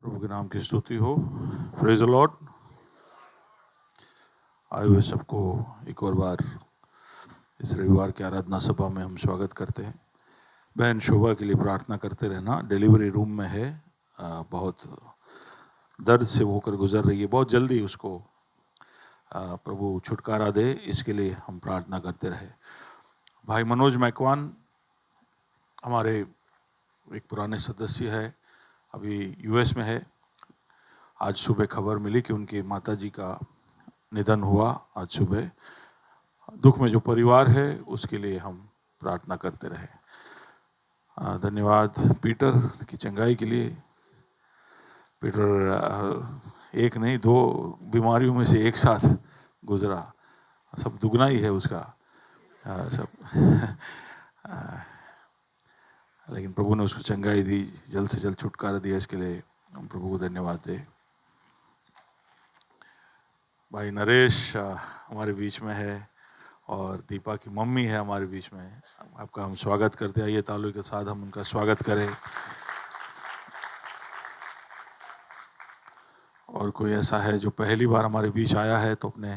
प्रभु के नाम की स्तुति हो। Praise the Lord. आए हुए सबको एक और बार इस रविवार की आराधना सभा में हम स्वागत करते हैं। बहन शोभा के लिए प्रार्थना करते रहना, डिलीवरी रूम में है, बहुत दर्द से होकर गुजर रही है, बहुत जल्दी उसको प्रभु छुटकारा दे, इसके लिए हम प्रार्थना करते रहे। भाई मनोज मैकवान हमारे एक पुराने सदस्य है, अभी यूएस में है। आज सुबह खबर मिली कि उनकी माताजी का निधन हुआ आज सुबह। दुख में जो परिवार है उसके लिए हम प्रार्थना करते रहे। धन्यवाद पीटर की चंगाई के लिए। पीटर एक नहीं दो बीमारियों में से एक साथ गुजरा, सब दुगना ही है उसका सब लेकिन प्रभु ने उसको चंगाई दी, जल्द से जल्द छुटकारा दिया, इसके लिए हम प्रभु को धन्यवाद दें। भाई नरेश हमारे बीच में है और दीपा की मम्मी है हमारे बीच में। आपका हम स्वागत करते हैं। आइए तालियों के साथ हम उनका स्वागत करें। और कोई ऐसा है जो पहली बार हमारे बीच आया है तो अपने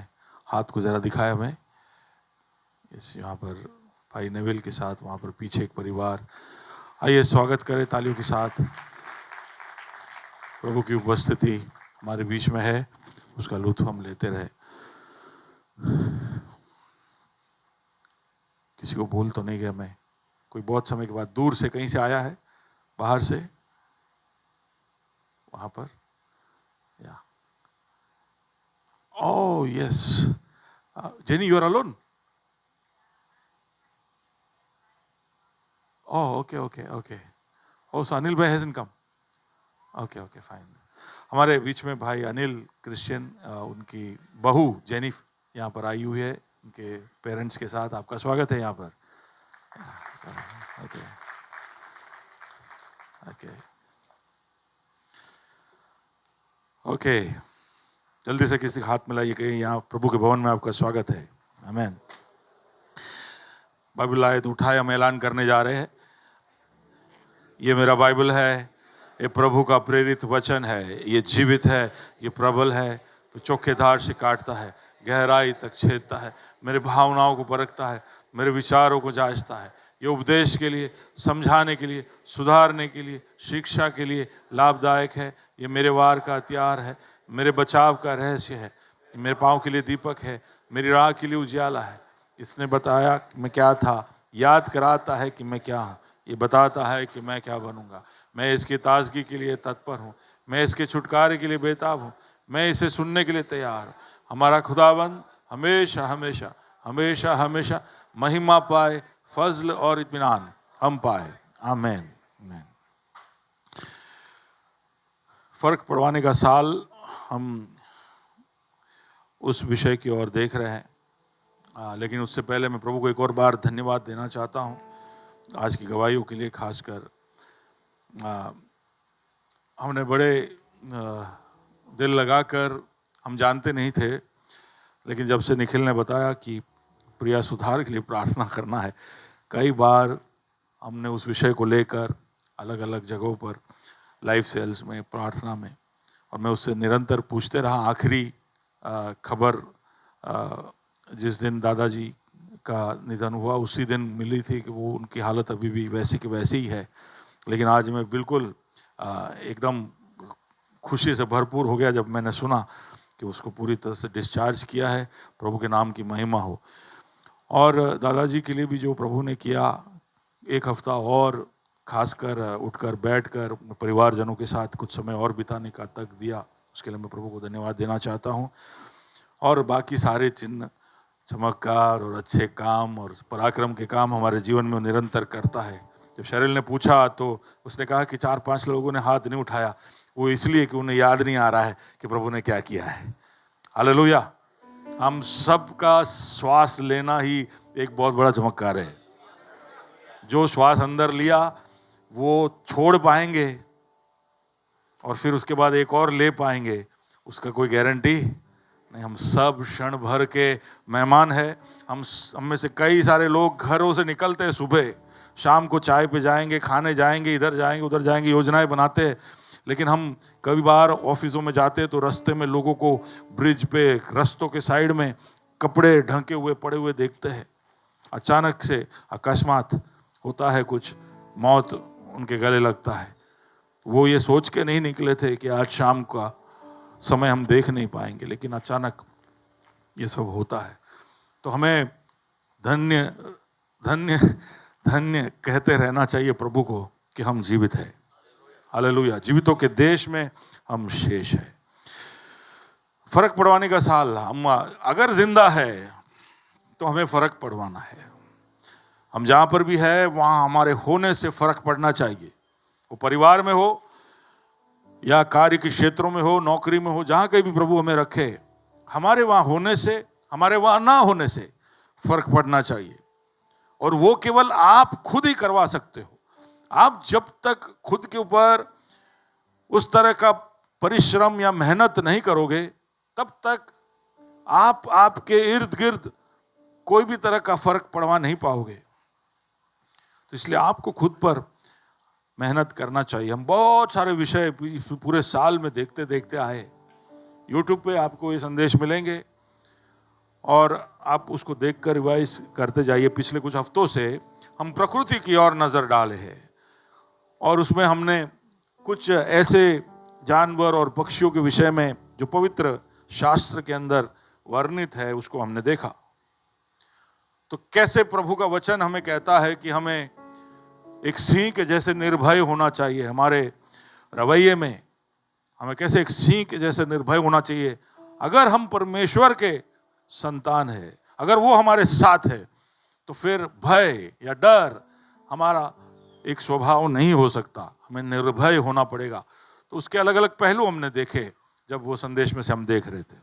हाथ को ज़रा दिखाए हमें। इस यहाँ पर भाई नेविल के साथ वहाँ पर पीछे एक परिवार। आइए स्वागत करें तालियों के साथ। प्रभु की उपस्थिति हमारे बीच में है, उसका लुत्फ हम लेते रहे। किसी को भूल तो नहीं गया मैं? कोई बहुत समय के बाद दूर से कहीं से आया है, बाहर से, वहां पर या oh yes Jenny, you are alone? Oh okay okay okay. Oh so Anil भाई hasn't come. Okay okay fine. हमारे बीच में भाई अनिल क्रिश्चियन, उनकी बहू जेनिफ यहाँ पर आई हुई है उनके पेरेंट्स के साथ। आपका स्वागत है यहाँ पर। Okay okay okay. जल्दी से किसी हाथ मिलाइए कि यहाँ प्रभु के भवन में आपका स्वागत है। आमीन। बाइबल आए तो उठाए, हम ऐलान करने जा रहे हैं। ये मेरा बाइबल है, ये प्रभु का प्रेरित वचन है, ये जीवित है, ये प्रबल है, तो चोखे धार से काटता है, गहराई तक छेदता है, मेरे भावनाओं को परखता है, मेरे विचारों को जांचता है। ये उपदेश के लिए, समझाने के लिए, सुधारने के लिए, शिक्षा के लिए लाभदायक है। ये मेरे वार का हथियार है, मेरे बचाव का रहस्य है, मेरे पाँव के लिए दीपक है, मेरी राह के लिए उजियाला है। इसने बताया कि मैं क्या था, याद कराता है कि मैं क्या हूँ, ये बताता है कि मैं क्या बनूंगा। मैं इसकी ताजगी के लिए तत्पर हूँ, मैं इसके छुटकारे के लिए बेताब हूँ, मैं इसे सुनने के लिए तैयार हूँ। हमारा खुदाबंद हमेशा हमेशा हमेशा हमेशा महिमा पाए, फजल और इत्मीनान हम पाए। आमीन आमीन। फर्क पड़वाने का साल, हम उस विषय की ओर देख रहे हैं। लेकिन उससे पहले मैं प्रभु को एक और बार धन्यवाद देना चाहता हूँ आज की गवाहियों के लिए। खासकर हमने बड़े दिल लगाकर, हम जानते नहीं थे, लेकिन जब से निखिल ने बताया कि प्रिया सुधार के लिए प्रार्थना करना है, कई बार हमने उस विषय को लेकर अलग अलग जगहों पर, लाइफ सेल्स में, प्रार्थना में, और मैं उससे निरंतर पूछते रहा। आखिरी खबर जिस दिन दादाजी का निधन हुआ उसी दिन मिली थी कि वो, उनकी हालत अभी भी वैसी की वैसी ही है। लेकिन आज मैं बिल्कुल एकदम खुशी से भरपूर हो गया जब मैंने सुना कि उसको पूरी तरह से डिस्चार्ज किया है। प्रभु के नाम की महिमा हो। और दादाजी के लिए भी जो प्रभु ने किया, एक हफ्ता और खासकर उठकर बैठकर परिवारजनों के साथ कुछ समय और बिताने का तक दिया, उसके लिए मैं प्रभु को धन्यवाद देना चाहता हूँ। और बाकी सारे चिन्ह, चमत्कार और अच्छे काम और पराक्रम के काम हमारे जीवन में निरंतर करता है। जब शरील ने पूछा तो उसने कहा कि 4-5 लोगों ने हाथ नहीं उठाया, वो इसलिए कि उन्हें याद नहीं आ रहा है कि प्रभु ने क्या किया है। हालेलुया। हम सबका श्वास लेना ही एक बहुत बड़ा चमत्कार है। जो श्वास अंदर लिया वो छोड़ पाएंगे और फिर उसके बाद एक और ले पाएंगे, उसका कोई गारंटी नहीं। हम सब क्षण भर के मेहमान हैं। हम में से कई सारे लोग घरों से निकलते हैं सुबह, शाम को चाय पे जाएंगे, खाने जाएंगे, इधर जाएंगे उधर जाएंगे, योजनाएं बनाते हैं, लेकिन हम कभी बार ऑफिसों में जाते तो रास्ते में लोगों को ब्रिज पे, रास्तों के साइड में कपड़े ढके हुए पड़े हुए देखते हैं। अचानक से अकस्मात होता है कुछ, मौत उनके गले लगता है। वो ये सोच के नहीं निकले थे कि आज शाम का समय हम देख नहीं पाएंगे, लेकिन अचानक ये सब होता है। तो हमें धन्य धन्य धन्य कहते रहना चाहिए प्रभु को कि हम जीवित हैं। हालेलुया। जीवितों के देश में हम शेष हैं। फर्क पड़वाने का साल, हम अगर जिंदा है तो हमें फर्क पड़वाना है। हम जहां पर भी है वहां हमारे होने से फर्क पड़ना चाहिए। वो परिवार में हो या कार्य के क्षेत्रों में हो, नौकरी में हो, जहां कहीं भी प्रभु हमें रखे, हमारे वहां होने से, हमारे वहां ना होने से फर्क पड़ना चाहिए। और वो केवल आप खुद ही करवा सकते हो। आप जब तक खुद के ऊपर उस तरह का परिश्रम या मेहनत नहीं करोगे, तब तक आप आपके इर्द गिर्द कोई भी तरह का फर्क पड़वा नहीं पाओगे। तो इसलिए आपको खुद पर मेहनत करना चाहिए। हम बहुत सारे विषय पूरे साल में देखते देखते आए। यूट्यूब पे आपको ये संदेश मिलेंगे और आप उसको देखकर रिवाइज करते जाइए। पिछले कुछ हफ्तों से हम प्रकृति की ओर नजर डाले हैं और उसमें हमने कुछ ऐसे जानवर और पक्षियों के विषय में जो पवित्र शास्त्र के अंदर वर्णित है उसको हमने देखा। तो कैसे प्रभु का वचन हमें कहता है कि हमें एक सिंह के जैसे निर्भय होना चाहिए। हमारे रवैये में हमें कैसे एक सिंह के जैसे निर्भय होना चाहिए। अगर हम परमेश्वर के संतान है, अगर वो हमारे साथ है, तो फिर भय या डर हमारा एक स्वभाव नहीं हो सकता। हमें निर्भय होना पड़ेगा। तो उसके अलग अलग पहलू हमने देखे जब वो संदेश में से हम देख रहे थे।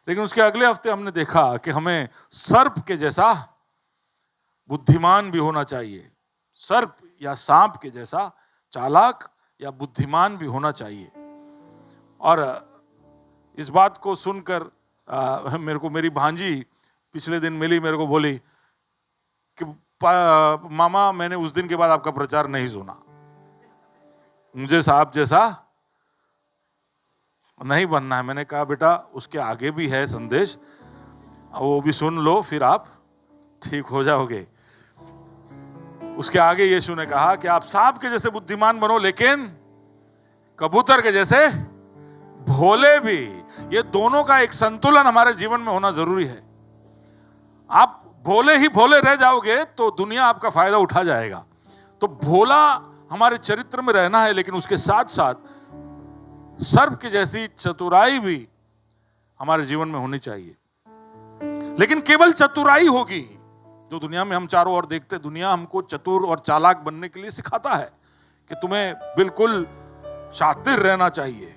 लेकिन उसके अगले हफ्ते हमने देखा कि हमें सर्प के जैसा बुद्धिमान भी होना चाहिए। सर्प या सांप के जैसा चालाक या बुद्धिमान भी होना चाहिए। और इस बात को सुनकर मेरे को मेरी भांजी पिछले दिन मिली, मेरे को बोली कि मामा मैंने उस दिन के बाद आपका प्रचार नहीं सुना, मुझे सांप जैसा नहीं बनना है। मैंने कहा बेटा उसके आगे भी है संदेश, वो भी सुन लो, फिर आप ठीक हो जाओगे। उसके आगे यीशु ने कहा कि आप सांप के जैसे बुद्धिमान बनो, लेकिन कबूतर के जैसे भोले भी। ये दोनों का एक संतुलन हमारे जीवन में होना जरूरी है। आप भोले ही भोले रह जाओगे तो दुनिया आपका फायदा उठा जाएगा। तो भोला हमारे चरित्र में रहना है, लेकिन उसके साथ साथ सर्प की जैसी चतुराई भी हमारे जीवन में होनी चाहिए। लेकिन केवल चतुराई होगी जो दुनिया में हम चारों ओर देखते। दुनिया हमको चतुर और चालाक बनने के लिए सिखाता है कि तुम्हें बिल्कुल शातिर रहना चाहिए।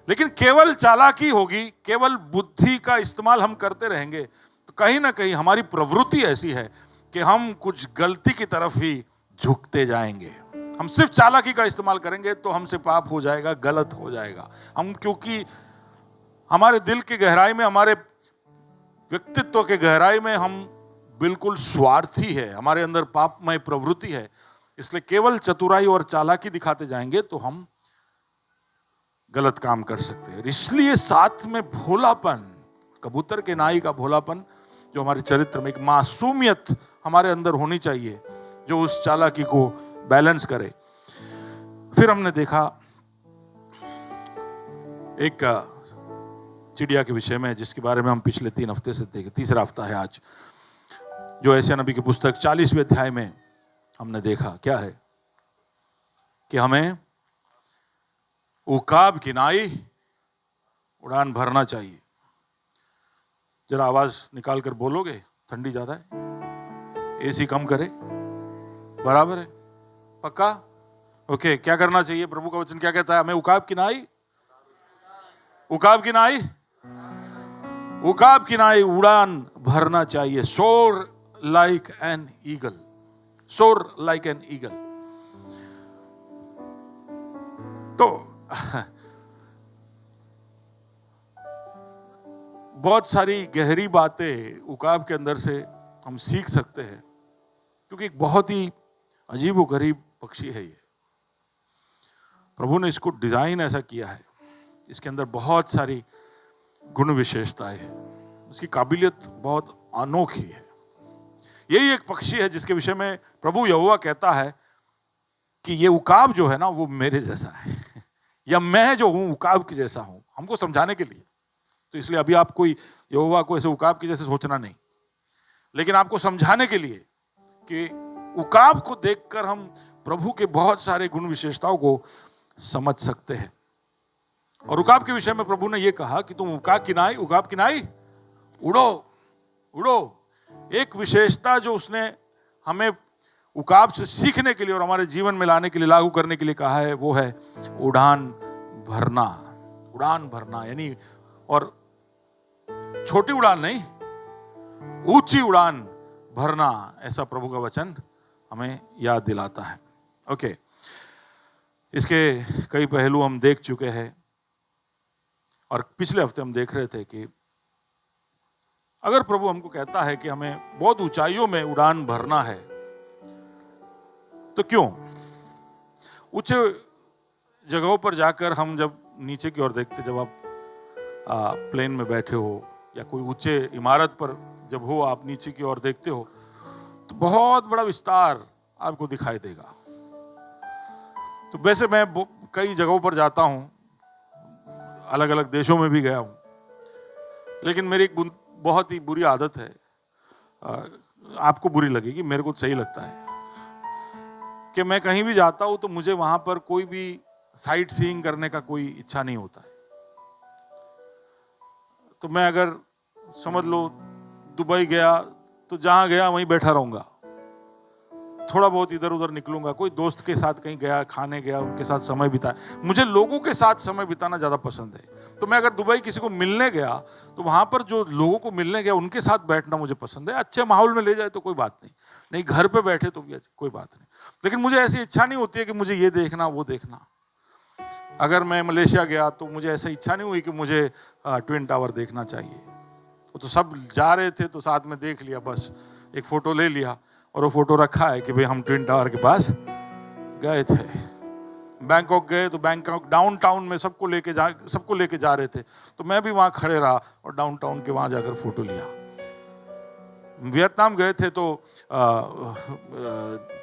लेकिन केवल चालाकी होगी, केवल बुद्धि का इस्तेमाल हम करते रहेंगे, तो कहीं ना कहीं हमारी प्रवृत्ति ऐसी है कि हम कुछ गलती की तरफ ही झुकते जाएंगे। हम सिर्फ चालाकी का इस्तेमाल करेंगे तो हमसे पाप हो जाएगा, गलत हो जाएगा। हम क्योंकि हमारे दिल की गहराई में, हमारे व्यक्तित्व के गहराई में हम बिल्कुल स्वार्थी है, हमारे अंदर पापमय प्रवृत्ति है। इसलिए केवल चतुराई और चालाकी दिखाते जाएंगे तो हम गलत काम कर सकते हैं। इसलिए साथ में भोलापन, कबूतर के नाई का भोलापन जो हमारे चरित्र में, एक मासूमियत हमारे अंदर होनी चाहिए जो उस चालाकी को बैलेंस करे। फिर हमने देखा एक चिड़िया के विषय में जिसके बारे में हम पिछले 3 हफ्ते से देखे, तीसरा हफ्ता है आज, जो यशायाह नबी की पुस्तक 40वें अध्याय में हमने देखा। क्या है कि हमें उकाब की नाई उड़ान भरना चाहिए। जरा आवाज निकाल कर बोलोगे, ठंडी ज्यादा है, एसी कम करे, बराबर है, पक्का? ओके। क्या करना चाहिए? प्रभु का वचन क्या कहता है? हमें उकाब की नाई, उकाब की नाई, उकाब की नाई उड़ान भरना चाहिए। सोर लाइक एन ईगल, सोर लाइक एन ईगल। तो बहुत सारी गहरी बातें उकाब के अंदर से हम सीख सकते हैं, क्योंकि एक बहुत ही अजीब व गरीब पक्षी है ये। प्रभु ने इसको डिजाइन ऐसा किया है, इसके अंदर बहुत सारी गुण विशेषताएं हैं, इसकी काबिलियत बहुत अनोखी है। यही एक पक्षी है जिसके विषय में प्रभु यहोवा कहता है कि ये उकाब जो है ना वो मेरे जैसा है या मैं जो हूं उकाब के जैसा हूं, हमको समझाने के लिए। तो इसलिए अभी आप कोई यहोवा को ऐसे उकाब के जैसे सोचना नहीं, लेकिन आपको समझाने के लिए कि उकाब को देखकर हम प्रभु के बहुत सारे गुण विशेषताओं को समझ सकते हैं। और उकाब के विषय में प्रभु ने यह कहा कि तुम उकाब किनाई उड़ो उड़ो। एक विशेषता जो उसने हमें उकाब से सीखने के लिए और हमारे जीवन में लाने के लिए, लागू करने के लिए कहा है, वो है उड़ान भरना। उड़ान भरना यानी, और छोटी उड़ान नहीं, ऊंची उड़ान भरना, ऐसा प्रभु का वचन हमें याद दिलाता है। ओके, इसके कई पहलू हम देख चुके हैं और पिछले हफ्ते हम देख रहे थे कि अगर प्रभु हमको कहता है कि हमें बहुत ऊंचाइयों में उड़ान भरना है, तो क्यों ऊंचे जगहों पर जाकर हम जब नीचे की ओर देखते, जब आप प्लेन में बैठे हो या कोई ऊंचे इमारत पर जब हो, आप नीचे की ओर देखते हो तो बहुत बड़ा विस्तार आपको दिखाई देगा। तो वैसे मैं कई जगहों पर जाता हूं, अलग अलग देशों में भी गया हूं, लेकिन मेरी एक बहुत ही बुरी आदत है, आपको बुरी लगेगी, मेरे को सही लगता है कि मैं कहीं भी जाता हूं तो मुझे वहां पर कोई भी साइट सीइंग करने का कोई इच्छा नहीं होता है। तो मैं अगर समझ लो दुबई गया तो जहां गया वहीं बैठा रहूंगा, थोड़ा बहुत इधर उधर निकलूंगा, कोई दोस्त के साथ कहीं गया, खाने गया, उनके साथ समय बिताया। मुझे लोगों के साथ समय बिताना ज्यादा पसंद है। तो मैं अगर दुबई किसी को मिलने गया तो वहां पर जो लोगों को मिलने गया उनके साथ बैठना मुझे पसंद है। अच्छे माहौल में ले जाए तो कोई बात नहीं, घर पे बैठे तो भी कोई बात नहीं, लेकिन मुझे ऐसी इच्छा नहीं होती है कि मुझे ये देखना वो देखना। अगर मैं मलेशिया गया तो मुझे ऐसा इच्छा नहीं हुई कि मुझे ट्विन टावर देखना चाहिए। तो सब जा रहे थे तो साथ में देख लिया, बस एक फोटो ले लिया और वो फोटो रखा है कि भाई हम ट्विन टावर के पास गए थे। बैंकॉक गए तो बैंकॉक डाउनटाउन में सबको लेके जा रहे थे, तो मैं भी वहां खड़े रहा और डाउनटाउन के वहां जाकर फोटो लिया। वियतनाम गए थे तो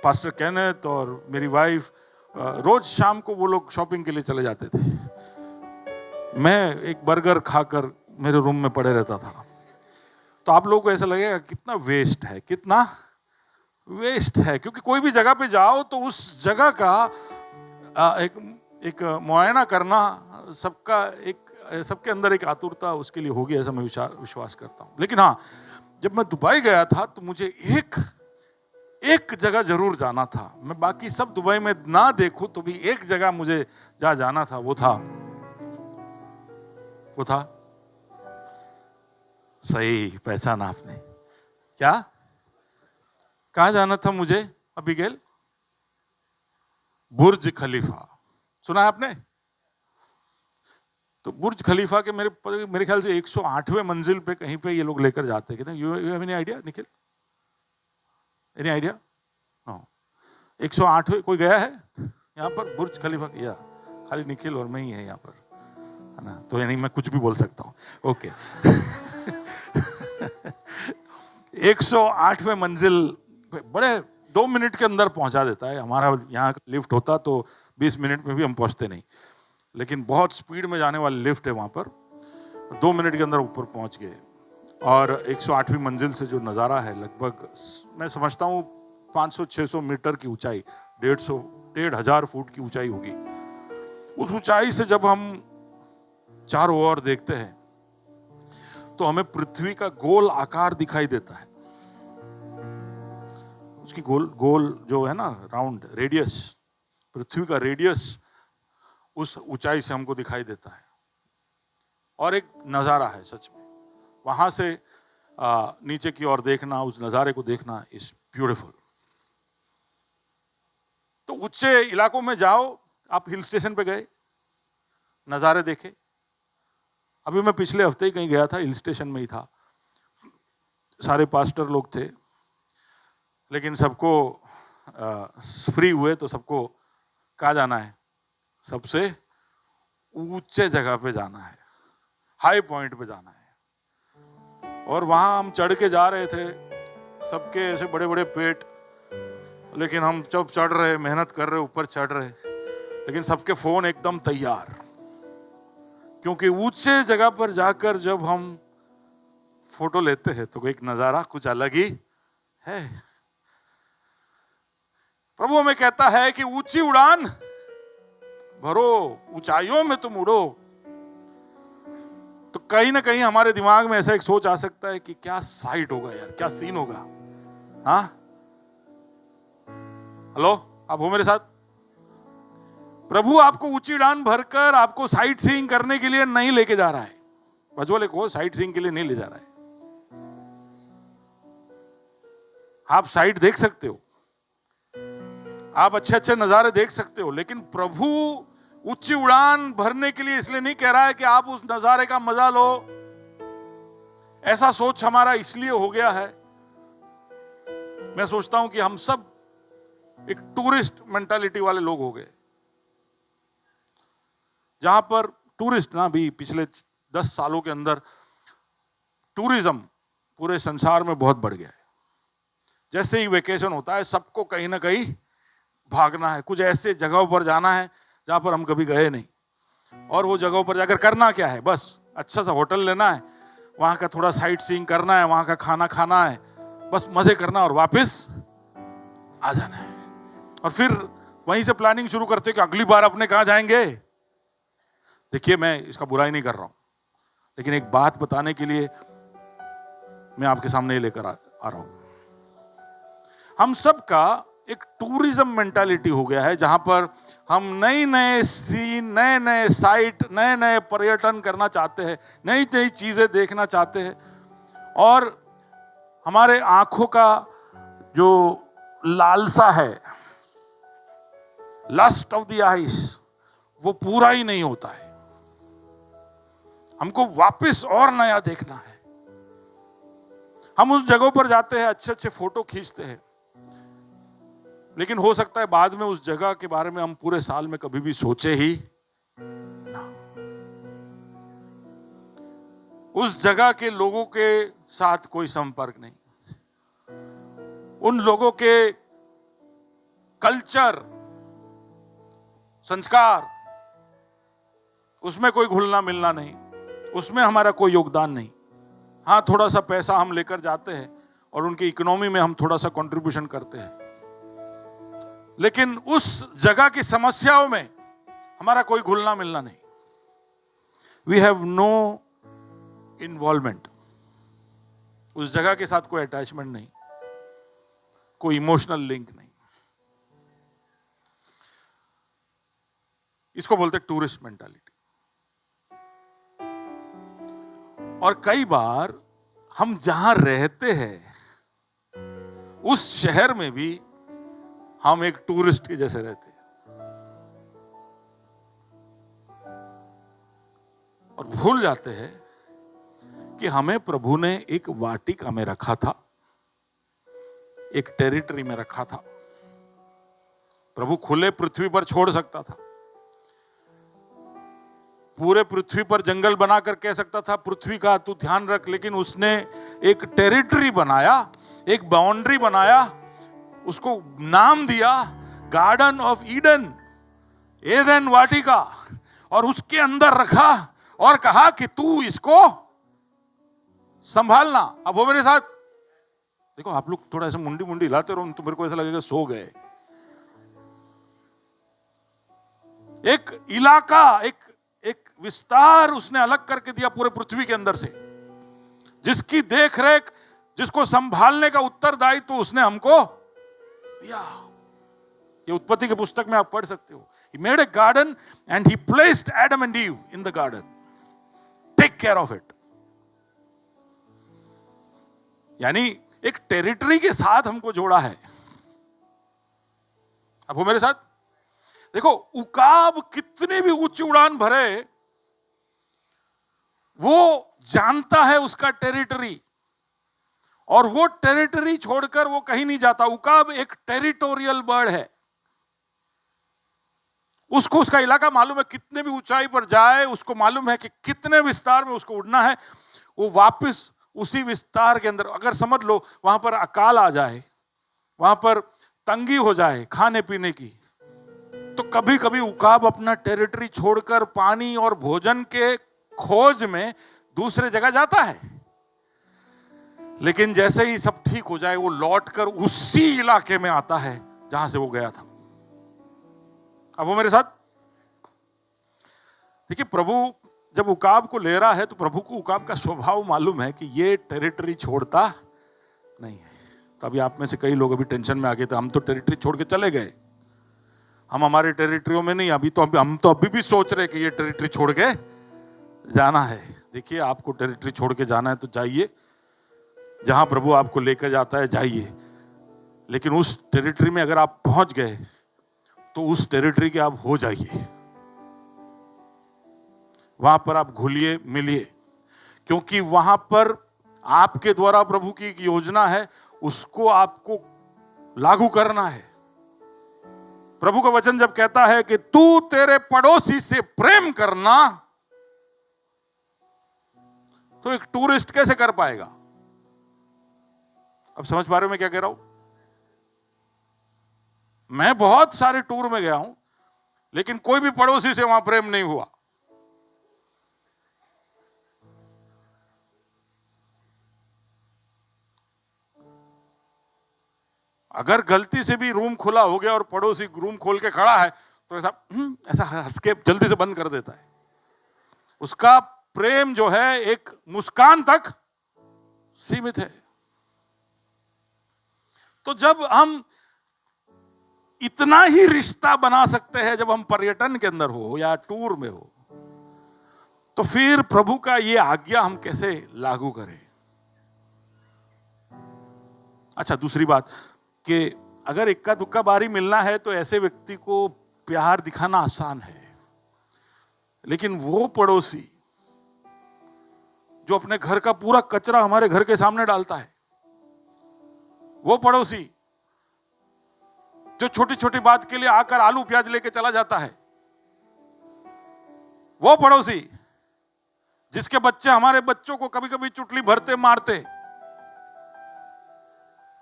पास्टर केनेथ और मेरी वाइफ रोज शाम को वो लोग शॉपिंग के लिए चले जाते थे। मैं एक बर्गर खाकर मेरे रूम में पड़े रहता था। तो आप लोगों को ऐसा लगेगा कितना वेस्ट है, कितना वेस्ट है, क्योंकि कोई भी जगह पे जाओ तो उस जगह का एक मुआयना करना सबके अंदर एक आतुरता उसके लिए होगी, ऐसा मैं विश्वास करता हूँ। लेकिन हाँ, जब मैं दुबई गया था तो मुझे एक जगह जरूर जाना था। मैं बाकी सब दुबई में ना देखूं तो भी एक जगह मुझे जहां जाना था वो था सही पहचाना आपने, क्या कहां जाना था मुझे अबिगेल? बुर्ज खलीफा, सुना है आपने? तो बुर्ज खलीफा के मेरे ख्याल से 108वें मंजिल पे कहीं पे ये लोग लेकर जाते हैं। You have any idea Nikhil? Any idea? No. 108वें कोई गया है यहाँ पर बुर्ज खलीफा? या खाली निखिल और मैं ही है यहाँ पर, है ना? तो यानी मैं कुछ भी बोल सकता हूँ। ओके। 108वें मंजिल बड़े 2 मिनट के अंदर पहुंचा देता है। हमारा यहाँ लिफ्ट होता तो 20 मिनट में भी हम पहुंचते नहीं, लेकिन बहुत स्पीड में जाने वाली लिफ्ट है वहां पर। 2 मिनट के अंदर ऊपर पहुंच गए और 108वीं मंजिल से जो नज़ारा है, लगभग मैं समझता हूँ 500-600 मीटर की ऊंचाई, 1,500 फुट की ऊंचाई होगी। उस ऊंचाई से जब हम चारों ओर देखते हैं तो हमें पृथ्वी का गोल आकार दिखाई देता है। उसकी गोल जो है ना, राउंड रेडियस, पृथ्वी का रेडियस उस ऊंचाई से हमको दिखाई देता है। और एक नजारा है सच में, वहां से नीचे की ओर देखना, उस नजारे को देखना इज ब्यूटीफुल। तो ऊंचे इलाकों में जाओ, आप हिल स्टेशन पे गए, नजारे देखे। अभी मैं पिछले हफ्ते ही कहीं गया था, हिल स्टेशन में ही था, सारे पास्टर लोग थे, लेकिन सबको फ्री हुए तो सबको कहाँ जाना है? सबसे ऊंचे जगह पे जाना है, हाई पॉइंट पे जाना है। और वहां हम चढ़ के जा रहे थे, सबके ऐसे बड़े बड़े पेट, लेकिन हम जब चढ़ रहे, मेहनत कर रहे, ऊपर चढ़ रहे, लेकिन सबके फोन एकदम तैयार, क्योंकि ऊंचे जगह पर जाकर जब हम फोटो लेते हैं तो एक नजारा कुछ अलग ही है। प्रभु हमें कहता है कि ऊंची उड़ान भरो, ऊंचाइयों में तुम उड़ो। तो कहीं ना कहीं हमारे दिमाग में ऐसा एक सोच आ सकता है कि क्या साइट होगा यार, क्या सीन होगा। हाँ, हेलो, आप हो मेरे साथ? प्रभु आपको ऊंची उड़ान भरकर आपको साइट सीइंग करने के लिए नहीं लेके जा रहा है। बजवाले को साइट सीइंग के लिए नहीं ले जा रहा है। आप साइट देख सकते हो, आप अच्छे अच्छे नजारे देख सकते हो, लेकिन प्रभु ऊंची उड़ान भरने के लिए इसलिए नहीं कह रहा है कि आप उस नजारे का मजा लो। ऐसा सोच हमारा इसलिए हो गया है, मैं सोचता हूं कि हम सब एक टूरिस्ट मेंटालिटी वाले लोग हो गए, जहां पर टूरिस्ट ना भी पिछले 10 सालों के अंदर टूरिज्म पूरे संसार में बहुत बढ़ गया है। जैसे ही वेकेशन होता है सबको कहीं ना कहीं भागना है, कुछ ऐसे जगहों पर जाना है जहां पर हम कभी गए नहीं, और वो जगहों पर जाकर करना क्या है, बस अच्छा सा होटल लेना है, वहां का थोड़ा साइट सीइंग करना है, वहां का खाना खाना है, बस मजे करना और वापस आ जाना है। और फिर वहीं से प्लानिंग शुरू करते कि अगली बार अपने कहां जाएंगे। देखिए, मैं इसका बुराई नहीं कर रहा हूं, लेकिन एक बात बताने के लिए मैं आपके सामने लेकर आ रहा हूं। हम सब का एक टूरिज्म मेंटालिटी हो गया है, जहां पर हम नए नए सीन, नए नए साइट, नए नए पर्यटन करना चाहते हैं, नई नई चीजें देखना चाहते हैं, और हमारे आंखों का जो लालसा है, लस्ट ऑफ द आइज, वो पूरा ही नहीं होता है। हमको वापस और नया देखना है। हम उस जगहों पर जाते हैं, अच्छे अच्छे फोटो खींचते हैं, लेकिन हो सकता है बाद में उस जगह के बारे में हम पूरे साल में कभी भी सोचे ही ना। उस जगह के लोगों के साथ कोई संपर्क नहीं, उन लोगों के कल्चर, संस्कार, उसमें कोई घुलना मिलना नहीं, उसमें हमारा कोई योगदान नहीं। हाँ, थोड़ा सा पैसा हम लेकर जाते हैं और उनकी इकोनॉमी में हम थोड़ा सा कंट्रीब्यूशन करते हैं, लेकिन उस जगह की समस्याओं में हमारा कोई घुलना मिलना नहीं। वी हैव नो इन्वॉल्वमेंट, उस जगह के साथ कोई अटैचमेंट नहीं, कोई इमोशनल लिंक नहीं। इसको बोलते टूरिस्ट मेंटालिटी। और कई बार हम जहां रहते हैं उस शहर में भी हम एक टूरिस्ट के जैसे रहते हैं, और भूल जाते हैं कि हमें प्रभु ने एक वाटिका में रखा था, एक टेरिटरी में रखा था। प्रभु खुले पृथ्वी पर छोड़ सकता था, पूरे पृथ्वी पर जंगल बनाकर कह सकता था पृथ्वी का तू ध्यान रख, लेकिन उसने एक टेरिटरी बनाया, एक बाउंड्री बनाया, उसको नाम दिया गार्डन ऑफ ईडन, एदेन वाटिका, और उसके अंदर रखा और कहा कि तू इसको संभालना। अब वो मेरे साथ देखो, आप लोग थोड़ा ऐसे मुंडी मुंडी हिलाते रहो तो मेरे को ऐसा लगेगा सो गए। एक इलाका, एक विस्तार उसने अलग करके दिया पूरे पृथ्वी के अंदर से, जिसकी देखरेख, जिसको संभालने का उत्तरदायित्व तो उसने हमको दिया। ये उत्पत्ति के पुस्तक में आप पढ़ सकते हो। He made a garden and he placed Adam and Eve in the garden. Take care of it. यानी एक टेरिटरी के साथ हमको जोड़ा है। अब वो मेरे साथ देखो, उकाब कितनी भी ऊंची उड़ान भरे, वो जानता है उसका टेरिटरी, और वो टेरिटरी छोड़कर वो कहीं नहीं जाता। उकाब एक टेरिटोरियल बर्ड है, उसको उसका इलाका मालूम है, कितने भी ऊंचाई पर जाए उसको मालूम है कि कितने विस्तार में उसको उड़ना है। वो वापस उसी विस्तार के अंदर, अगर समझ लो वहां पर अकाल आ जाए, वहां पर तंगी हो जाए खाने पीने की, तो कभी कभी उकाब अपना टेरिटरी छोड़कर पानी और भोजन के खोज में दूसरे जगह जाता है। लेकिन जैसे ही सब ठीक हो जाए वो लौटकर उसी इलाके में आता है जहां से वो गया था। अब वो मेरे साथ देखिए, प्रभु जब उकाब को ले रहा है तो प्रभु को उकाब का स्वभाव मालूम है कि ये टेरिटरी छोड़ता नहीं है। तभी आप में से कई लोग अभी टेंशन में आ गए थे, हम तो टेरिटरी छोड़ के चले गए, हम हमारे टेरिटरियों में नहीं, हम तो अभी भी सोच रहे कि ये टेरिटरी छोड़ के जाना है। देखिए, आपको टेरिटरी छोड़ के जाना है तो जाइए, जहां प्रभु आपको लेकर जाता है जाइए। लेकिन उस टेरिटरी में अगर आप पहुंच गए तो उस टेरिटरी के आप हो जाइए, वहां पर आप घुलिए मिलिए, क्योंकि वहां पर आपके द्वारा प्रभु की एक योजना है, उसको आपको लागू करना है। प्रभु का वचन जब कहता है कि तू तेरे पड़ोसी से प्रेम करना, तो एक टूरिस्ट कैसे कर पाएगा? अब समझ पा रहे हो मैं क्या कह रहा हूं? मैं बहुत सारे टूर में गया हूं, लेकिन कोई भी पड़ोसी से वहां प्रेम नहीं हुआ। अगर गलती से भी रूम खुला हो गया और पड़ोसी रूम खोल के खड़ा है तो ऐसा हंस के जल्दी से बंद कर देता है। उसका प्रेम जो है एक मुस्कान तक सीमित है। तो जब हम इतना ही रिश्ता बना सकते हैं जब हम पर्यटन के अंदर हो या टूर में हो, तो फिर प्रभु का ये आज्ञा हम कैसे लागू करें? अच्छा, दूसरी बात कि अगर इक्का दुक्का बारी मिलना है तो ऐसे व्यक्ति को प्यार दिखाना आसान है, लेकिन वो पड़ोसी जो अपने घर का पूरा कचरा हमारे घर के सामने डालता है, वो पड़ोसी जो छोटी छोटी बात के लिए आकर आलू प्याज लेके चला जाता है, वो पड़ोसी जिसके बच्चे हमारे बच्चों को कभी कभी चुटली भरते मारते,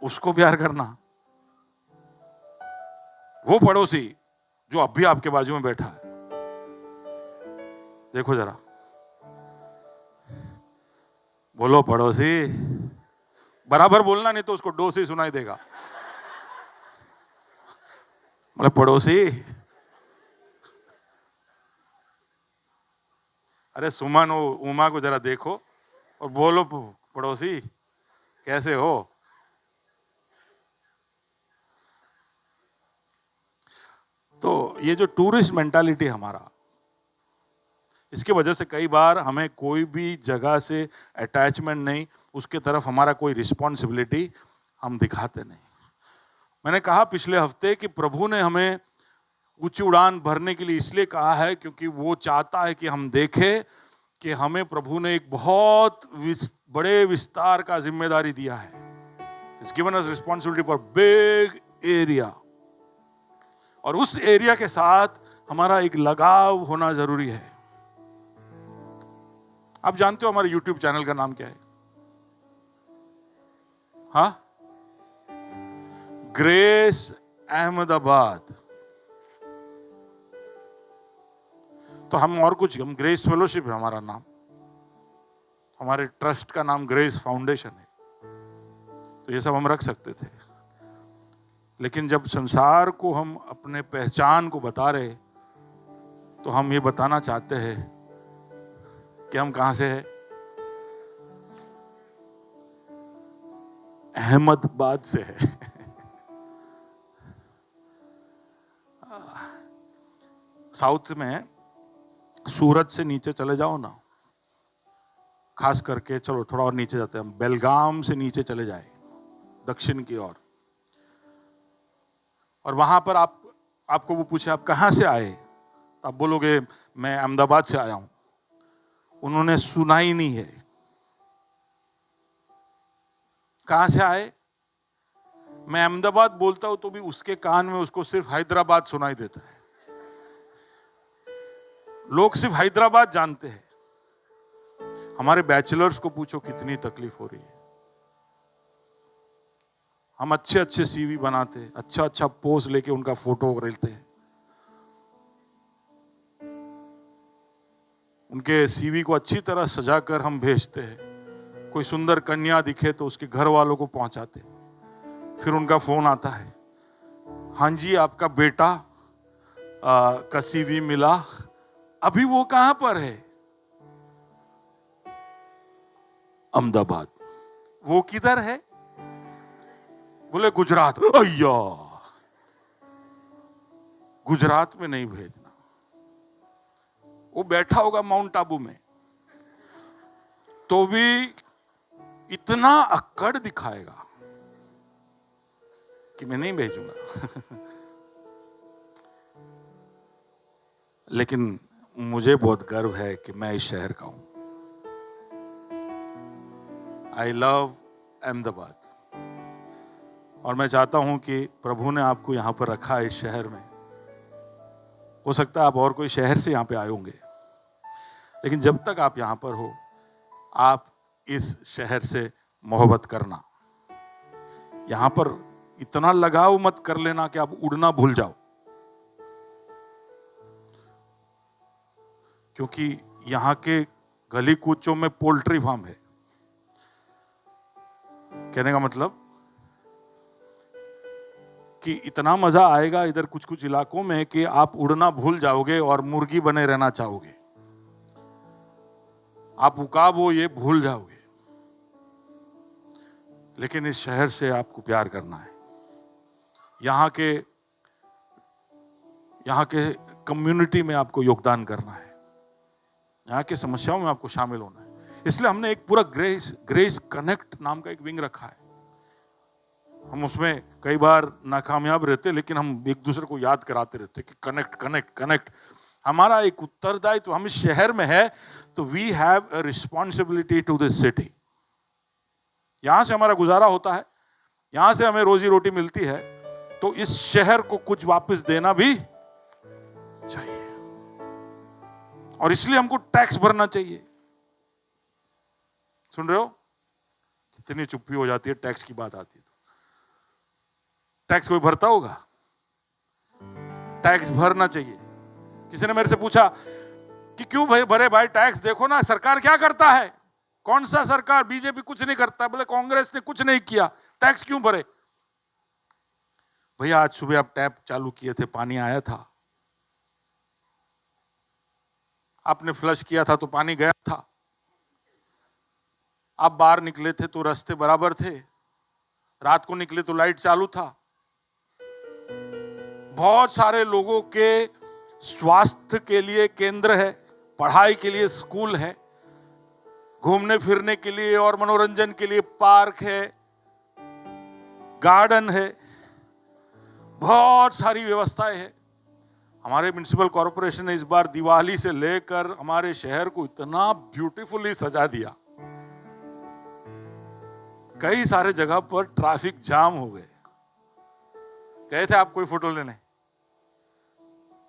उसको प्यार करना। वो पड़ोसी जो अब भी आपके बाजू में बैठा है, देखो जरा, बोलो पड़ोसी, बराबर बोलना, नहीं तो उसको डोसी सुनाई देगा। मतलब पड़ोसी, अरे सुमन उमा को जरा देखो और बोलो पड़ोसी कैसे हो। तो ये जो टूरिस्ट मेंटालिटी हमारा, इसके वजह से कई बार हमें कोई भी जगह से अटैचमेंट नहीं, उसके तरफ हमारा कोई रिस्पॉन्सिबिलिटी हम दिखाते नहीं। मैंने कहा पिछले हफ्ते कि प्रभु ने हमें ऊंची उड़ान भरने के लिए इसलिए कहा है क्योंकि वो चाहता है कि हम देखें कि हमें प्रभु ने एक बहुत बड़े विस्तार का जिम्मेदारी दिया है। He's given us responsibility for big area, और उस एरिया के साथ हमारा एक लगाव होना जरूरी है। आप जानते हो हमारे YouTube चैनल का नाम क्या है? हाँ, ग्रेस अहमदाबाद। तो हम और कुछ, हम ग्रेस फेलोशिप है हमारा नाम, हमारे ट्रस्ट का नाम ग्रेस फाउंडेशन है, तो ये सब हम रख सकते थे। लेकिन जब संसार को हम अपने पहचान को बता रहे, तो हम ये बताना चाहते हैं कि हम कहां से हैं। अहमदाबाद से है। साउथ में सूरत से नीचे चले जाओ ना, खास करके चलो थोड़ा और नीचे जाते हैं हम, बेलगाम से नीचे चले जाए दक्षिण की ओर, और वहां पर आपको वो पूछे आप कहां से आए, तो आप बोलोगे मैं अहमदाबाद से आया हूं। उन्होंने सुना ही नहीं है। कहां से आए? मैं अहमदाबाद बोलता हूं तो भी उसके कान में उसको सिर्फ हैदराबाद सुनाई देता है। लोग सिर्फ हैदराबाद जानते हैं। हमारे बैचलर्स को पूछो कितनी तकलीफ हो रही है। हम अच्छे अच्छे सीवी बनाते हैं, अच्छा अच्छा पोज लेके उनका फोटो लेते हैं, उनके सीवी को अच्छी तरह सजाकर हम भेजते हैं। कोई सुंदर कन्या दिखे तो उसके घर वालों को पहुंचाते, फिर उनका फोन आता है, हाँ जी आपका बेटा का सीवी मिला। अभी वो कहां पर है? अहमदाबाद। वो किधर है? बोले गुजरात। अय्या, गुजरात में नहीं भेजना, वो बैठा होगा माउंट आबू में। तो भी इतना अक्कड़ दिखाएगा कि मैं नहीं भेजूंगा। लेकिन मुझे बहुत गर्व है कि मैं इस शहर का हूं। I love Ahmedabad. और मैं चाहता हूं कि प्रभु ने आपको यहां पर रखा है इस शहर में। हो सकता है आप और कोई शहर से यहां पे आए होंगे, लेकिन जब तक आप यहां पर हो, आप इस शहर से मोहब्बत करना। यहां पर इतना लगाव मत कर लेना कि आप उड़ना भूल जाओ, क्योंकि यहां के गली कूचों में पोल्ट्री फार्म है। कहने का मतलब कि इतना मजा आएगा इधर कुछ कुछ इलाकों में कि आप उड़ना भूल जाओगे और मुर्गी बने रहना चाहोगे। आप उकाब हो ये भूल जाओगे। लेकिन इस शहर से आपको प्यार करना है। यहाँ के कम्युनिटी में आपको योगदान करना है। यहाँ के समस्याओं में आपको शामिल होना है। इसलिए हमने एक पूरा ग्रेस कनेक्ट नाम का एक विंग रखा है। हम उसमें कई बार नाकामयाब रहते, लेकिन हम एक दूसरे को याद कराते रहते कि कनेक्ट कनेक्ट कनेक्ट। हमारा एक उत्तरदायित्व, हम इस शहर में है तो we have a responsibility to this city. यहां से हमारा गुजारा होता है, यहां से हमें रोजी रोटी मिलती है, तो इस शहर को कुछ वापस देना भी चाहिए। और इसलिए हमको टैक्स भरना चाहिए। सुन रहे हो? कितनी चुप्पी हो जाती है टैक्स की बात आती है तो। टैक्स कोई भरता होगा? टैक्स भरना चाहिए। किसी ने मेरे से पूछा कि क्यों भाई भरे भाई टैक्स, देखो ना सरकार क्या करता है। कौन सा सरकार? बीजेपी कुछ नहीं करता। बोले कांग्रेस ने कुछ नहीं किया, टैक्स क्यों भरे? भैया आज सुबह आप टैप चालू किए थे, पानी आया था, आपने फ्लश किया था तो पानी गया था। आप बाहर निकले थे तो रास्ते बराबर थे, रात को निकले तो लाइट चालू था। बहुत सारे लोगों के स्वास्थ्य के लिए केंद्र है, पढ़ाई के लिए स्कूल है, घूमने फिरने के लिए और मनोरंजन के लिए पार्क है, गार्डन है, बहुत सारी व्यवस्थाएं हैं। हमारे म्युनिसिपल कॉर्पोरेशन ने इस बार दिवाली से लेकर हमारे शहर को इतना ब्यूटीफुली सजा दिया। कई सारे जगह पर ट्रैफिक जाम हो गए। गए थे आप कोई फोटो लेने?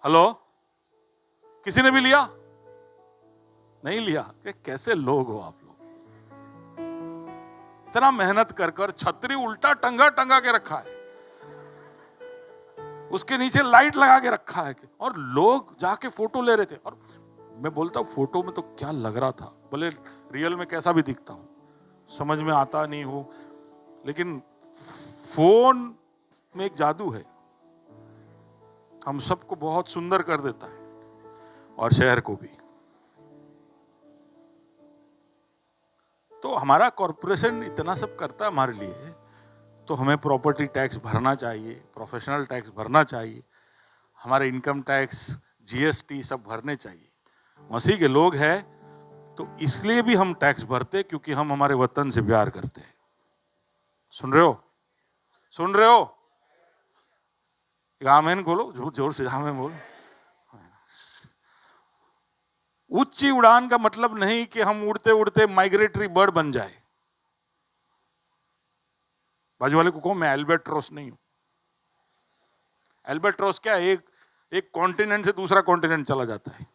हेलो, किसी ने भी लिया? नहीं लिया। कैसे लोग हो आप लोग? इतना मेहनत कर कर छतरी उल्टा टंगा टंगा के रखा है, उसके नीचे लाइट लगा के रखा है, और लोग जाके फोटो ले रहे थे। और मैं बोलता हूं फोटो में तो क्या लग रहा था, भले रियल में कैसा भी दिखता हूं, समझ में आता नहीं हो, लेकिन फोन में एक जादू है, हम सबको बहुत सुंदर कर देता है और शहर को भी। तो हमारा कॉर्पोरेशन इतना सब करता है हमारे लिए, तो हमें प्रॉपर्टी टैक्स भरना चाहिए, प्रोफेशनल टैक्स भरना चाहिए, हमारे इनकम टैक्स, जीएसटी सब भरने चाहिए। मसीह के लोग हैं तो इसलिए भी हम टैक्स भरते, क्योंकि हम हमारे वतन से प्यार करते हैं। सुन रहे हो? सुन रहे हो? आमीन बोलो, जोर से आमीन बोलो। उच्च उड़ान का मतलब नहीं कि हम उड़ते उड़ते माइग्रेटरी बर्ड बन जाए। बाजू वाले को कहो मैं एल्बेट्रोस नहीं हूं। एल्बेट्रोस क्या है? एक कॉन्टिनेंट से दूसरा कॉन्टिनेंट चला जाता है।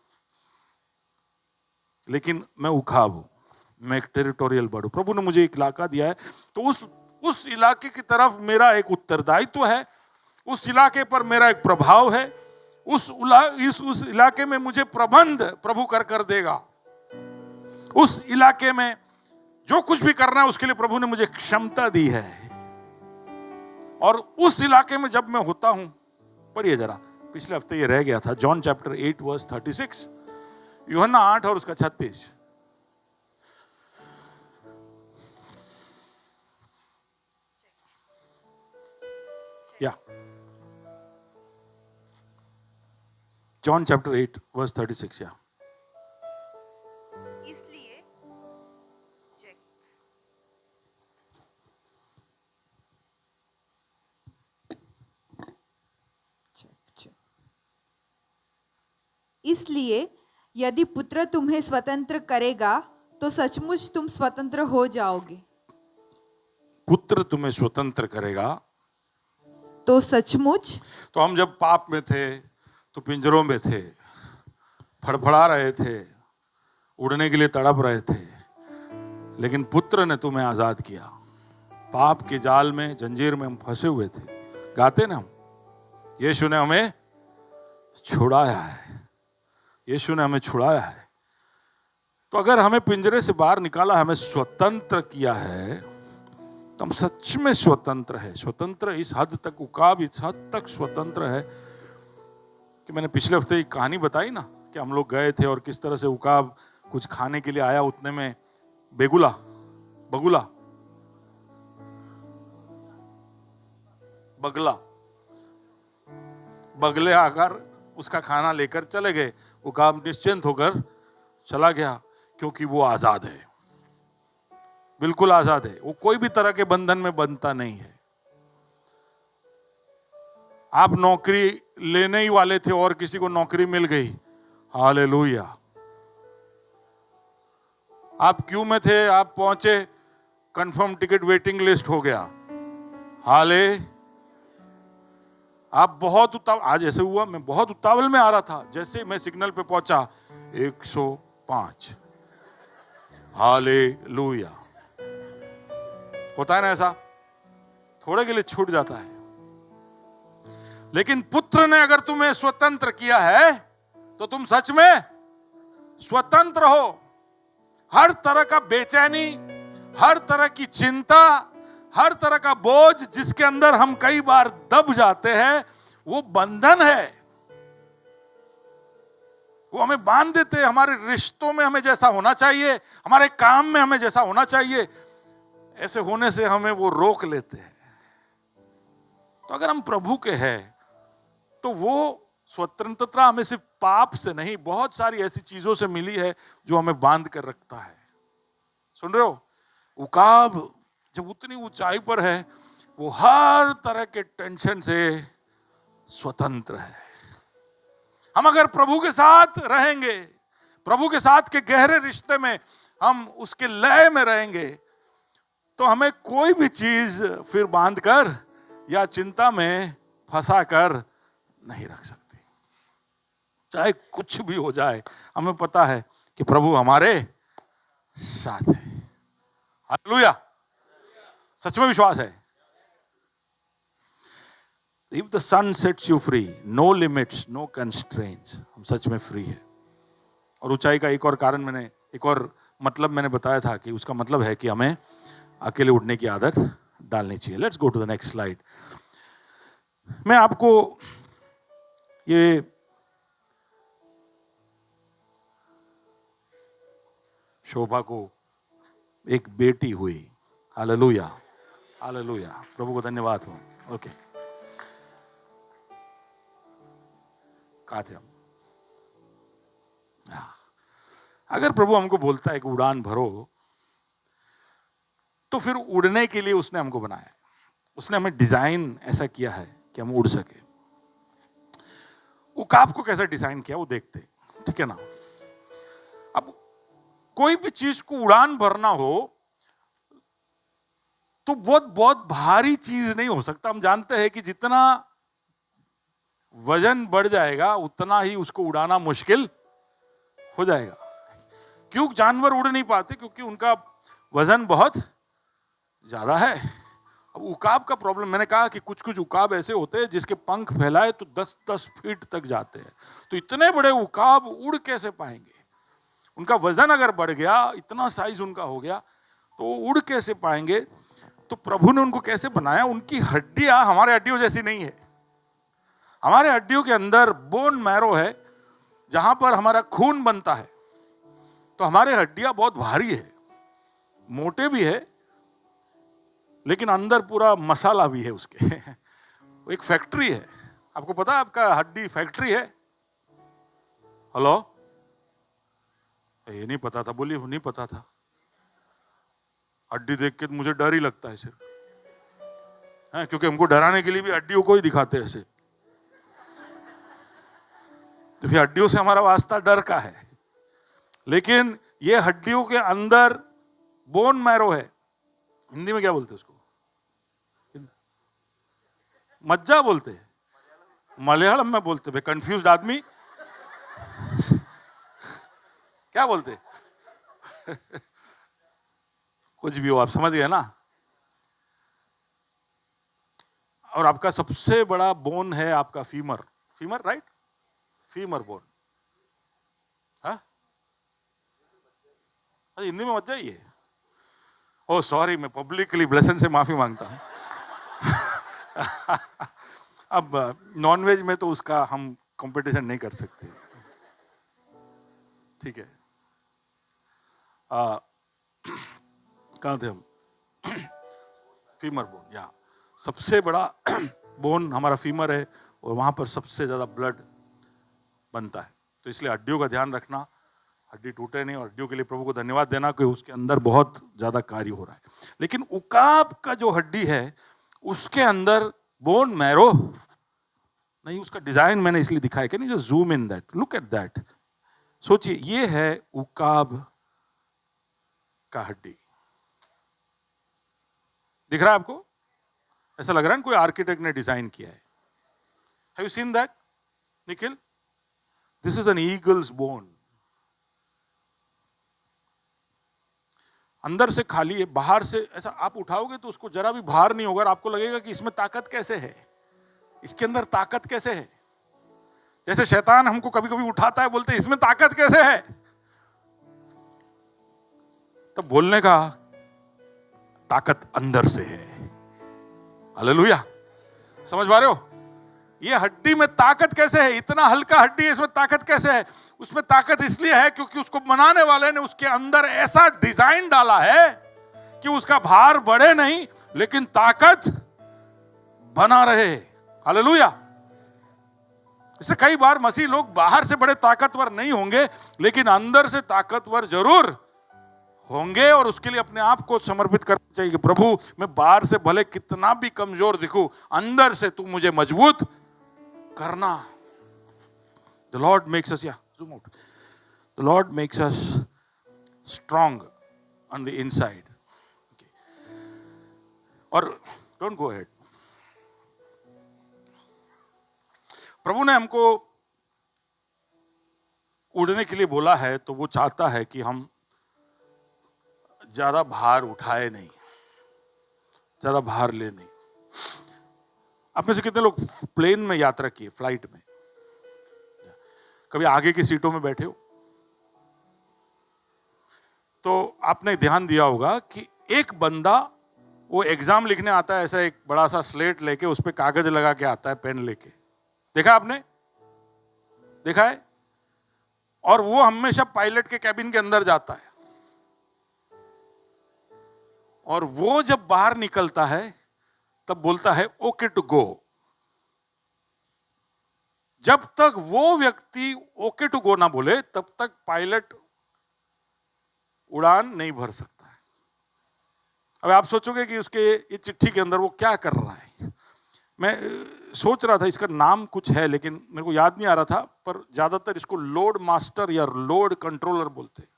लेकिन मैं उखाब हूं, मैं एक टेरिटोरियल बर्ड हूं। प्रभु ने मुझे एक इलाका दिया है, तो उस इलाके की तरफ मेरा एक उत्तरदायित्व है, उस इलाके पर मेरा एक प्रभाव है, उस इलाके में मुझे प्रबंध प्रभु कर देगा। उस इलाके में जो कुछ भी करना है उसके लिए प्रभु ने मुझे क्षमता दी है। और उस इलाके में जब मैं होता हूं, पढ़िए जरा, पिछले हफ्ते ये रह गया था, जॉन चैप्टर 8 वर्स 36, यूहन्ना 8 और उसका 36। या जॉन चैप्टर 8 वर्स 36। या इसलिए चेक इसलिए यदि पुत्र तुम्हें स्वतंत्र करेगा तो सचमुच तुम स्वतंत्र हो जाओगे। पुत्र तुम्हें स्वतंत्र करेगा तो सचमुच। तो हम जब पाप में थे तो पिंजरों में थे, फड़फड़ा रहे थे, उड़ने के लिए तड़प रहे थे, लेकिन पुत्र ने तुम्हें आजाद किया। पाप के जाल में, जंजीर में हम फंसे हुए थे, गाते ना हम, यीशु ने हमें छुड़ाया है, यीशु ने हमें छुड़ाया है। तो अगर हमें पिंजरे से बाहर निकाला, हमें स्वतंत्र किया है, तो हम सच में स्वतंत्र है। स्वतंत्र इस हद तक, उकाब इस हद तक स्वतंत्र है कि मैंने पिछले हफ्ते एक कहानी बताई ना कि हम लोग गए थे और किस तरह से उकाब कुछ खाने के लिए आया, उतने में बगले आकर उसका खाना लेकर चले गए। उकाब निश्चिंत होकर चला गया, क्योंकि वो आजाद है, बिल्कुल आजाद है। वो कोई भी तरह के बंधन में बंधता नहीं है। आप नौकरी लेने ही वाले थे और किसी को नौकरी मिल गई, हालेलुया। आप क्यू में थे, आप पहुंचे, कंफर्म टिकट वेटिंग लिस्ट हो गया, हाले। आप बहुत उतावल, आज ऐसे हुआ, मैं बहुत उतावल में आ रहा था, जैसे मैं सिग्नल पे पहुंचा 105, हालेलुया। होता है ना ऐसा, थोड़े के लिए छूट जाता है। लेकिन पुत्र ने अगर तुम्हें स्वतंत्र किया है तो तुम सच में स्वतंत्र हो। हर तरह का बेचैनी, हर तरह की चिंता, हर तरह का बोझ जिसके अंदर हम कई बार दब जाते हैं, वो बंधन है। वो हमें बांध देते हैं। हमारे रिश्तों में हमें जैसा होना चाहिए, हमारे काम में हमें जैसा होना चाहिए, ऐसे होने से हमें वो रोक लेते हैं। तो अगर हम प्रभु के हैं तो वो स्वतंत्रता हमें सिर्फ पाप से नहीं, बहुत सारी ऐसी चीजों से मिली है जो हमें बांध कर रखता है। सुन रहे हो? उकाब जब उतनी ऊंचाई पर है, वो हर तरह के टेंशन से स्वतंत्र है। हम अगर प्रभु के साथ रहेंगे, प्रभु के साथ के गहरे रिश्ते में हम उसके लय में रहेंगे, तो हमें कोई भी चीज फिर बांध कर या चिंता में फंसा कर नहीं रख सकती। चाहे कुछ भी हो जाए, हमें पता है कि प्रभु हमारे साथ है। हालेलुया। सच में विश्वास है। If the sun sets you free, no limits, no constraints, हम सच में फ्री है। और ऊंचाई का एक और कारण मैंने, एक और मतलब मैंने बताया था कि उसका मतलब है कि हमें अकेले उड़ने की आदत डालनी चाहिए। Let's go to the next slide. मैं आपको ये शोभा को एक बेटी हुई, हालेलुया, हालेलुया, प्रभु को धन्यवाद हो। ओके, कहाँ थे हम? अगर प्रभु हमको बोलता है कि उड़ान भरो, तो फिर उड़ने के लिए उसने हमको बनाया, उसने हमें डिजाइन ऐसा किया है कि हम उड़ सके। उकाब को कैसे डिजाइन किया वो देखते, ठीक है ना। अब कोई भी चीज को उड़ान भरना हो तो बहुत भारी चीज नहीं हो सकता। हम जानते हैं कि जितना वजन बढ़ जाएगा उतना ही उसको उड़ाना मुश्किल हो जाएगा। क्यों जानवर उड़ नहीं पाते? क्योंकि उनका वजन बहुत ज्यादा है। अब उकाब का प्रॉब्लम, मैंने कहा कि कुछ कुछ उकाब ऐसे होते हैं जिसके पंख फैलाए तो 10-10 फीट तक जाते हैं। तो इतने बड़े उकाब उड़ कैसे पाएंगे? उनका वजन अगर बढ़ गया, इतना साइज उनका हो गया, तो उड़ कैसे पाएंगे? तो प्रभु ने उनको कैसे बनाया? उनकी हड्डियां हमारे हड्डियों जैसी नहीं है। हमारे हड्डियों के अंदर बोन मैरो है, जहां पर हमारा खून बनता है। तो हमारे हड्डियां बहुत भारी है, मोटे भी है, लेकिन अंदर पूरा मसाला भी है उसके। एक फैक्ट्री है। आपको पता है आपका हड्डी फैक्ट्री है? हेलो, ये नहीं पता था? बोलिए, नहीं पता था। हड्डी देख के मुझे डर ही लगता है सिर्फ, क्योंकि हमको डराने के लिए भी हड्डियों को ही दिखाते हैं ऐसे। तो फिर हड्डियों से हमारा वास्ता डर का है। लेकिन ये हड्डियों के अंदर बोन मैरो है। हिंदी में क्या बोलते हैं उसको? मज्जा बोलते हैं, मलयालम में बोलते हैं। कंफ्यूज्ड आदमी क्या बोलते? कुछ भी हो, आप समझ गए ना। और आपका सबसे बड़ा बोन है आपका femur. Femur, right? Femur bone. हाँ, हिंदी में मज्जा ही है। ओह सॉरी, मैं पब्लिकली ब्लेसन से माफी मांगता हूं। अब नॉनवेज में तो उसका हम कंपटीशन नहीं कर सकते, ठीक है। कहाँ थे हम? Femur bone. यहाँ सबसे बड़ा बोन हमारा फीमर है, और वहां पर सबसे ज्यादा ब्लड बनता है। तो इसलिए हड्डियों का ध्यान रखना, हड्डी टूटे नहीं। और हड्डियों के लिए प्रभु को धन्यवाद देना कि उसके अंदर बहुत ज्यादा कार्य हो रहा है। लेकिन उकाब का जो हड्डी है उसके अंदर बोन मैरो नहीं। उसका डिजाइन मैंने इसलिए दिखाया कि नहीं, जो zoom in that, look at that. सोचिए, ये है उकाब का हड्डी। दिख रहा है आपको? ऐसा लग रहा है कोई आर्किटेक्ट ने डिजाइन किया है। Have you seen that Nikhil? This is an eagles bone. अंदर से खाली है, बाहर से ऐसा आप उठाओगे तो उसको जरा भी भार नहीं होगा। आपको लगेगा कि इसमें ताकत कैसे है, इसके अंदर ताकत कैसे है। जैसे शैतान हमको कभी कभी उठाता है, बोलते हैं इसमें ताकत कैसे है। तो बोलने का ताकत अंदर से है। हालेलुया, समझ पा रहे हो? ये हड्डी में ताकत कैसे है? इतना हल्का हड्डी है, इसमें ताकत कैसे है? उसमें ताकत इसलिए है क्योंकि उसको बनाने वाले ने उसके अंदर ऐसा डिजाइन डाला है कि उसका भार बढ़े नहीं, लेकिन ताकत बना रहे। हालेलुया। इससे कई बार मसीह लोग बाहर से बड़े ताकतवर नहीं होंगे, लेकिन अंदर से ताकतवर जरूर होंगे। और उसके लिए अपने आप को समर्पित करना चाहिए कि प्रभु, मैं बाहर से भले कितना भी कमजोर दिखूं, अंदर से तू मुझे मजबूत करना। The Lord makes us, zoom out. The Lord makes us strong on the inside. Okay. और don't go ahead. प्रभु ने हमको उड़ने के लिए बोला है, तो वो चाहता है कि हम ज्यादा भार उठाए नहीं, ज्यादा भार ले नहीं। आप में से कितने लोग प्लेन में यात्रा किए, फ्लाइट में? कभी आगे की सीटों में बैठे हो? तो आपने ध्यान दिया होगा कि एक बंदा वो एग्जाम लिखने आता है, ऐसा एक बड़ा सा स्लेट लेके उस पे कागज लगा के आता है, पेन लेके। देखा आपने? देखा है? और वो हमेशा पायलट के कैबिन के अंदर जाता है, और वो जब बाहर निकलता है तब बोलता है ओके टू गो। जब तक वो व्यक्ति ओके टू गो ना बोले, तब तक पायलट उड़ान नहीं भर सकता है। अब आप सोचोगे कि उसके इस चिट्ठी के अंदर वो क्या कर रहा है। मैं सोच रहा था इसका नाम कुछ है, लेकिन मेरे को याद नहीं आ रहा था, पर ज्यादातर इसको लोड मास्टर या लोड कंट्रोलर बोलते हैं।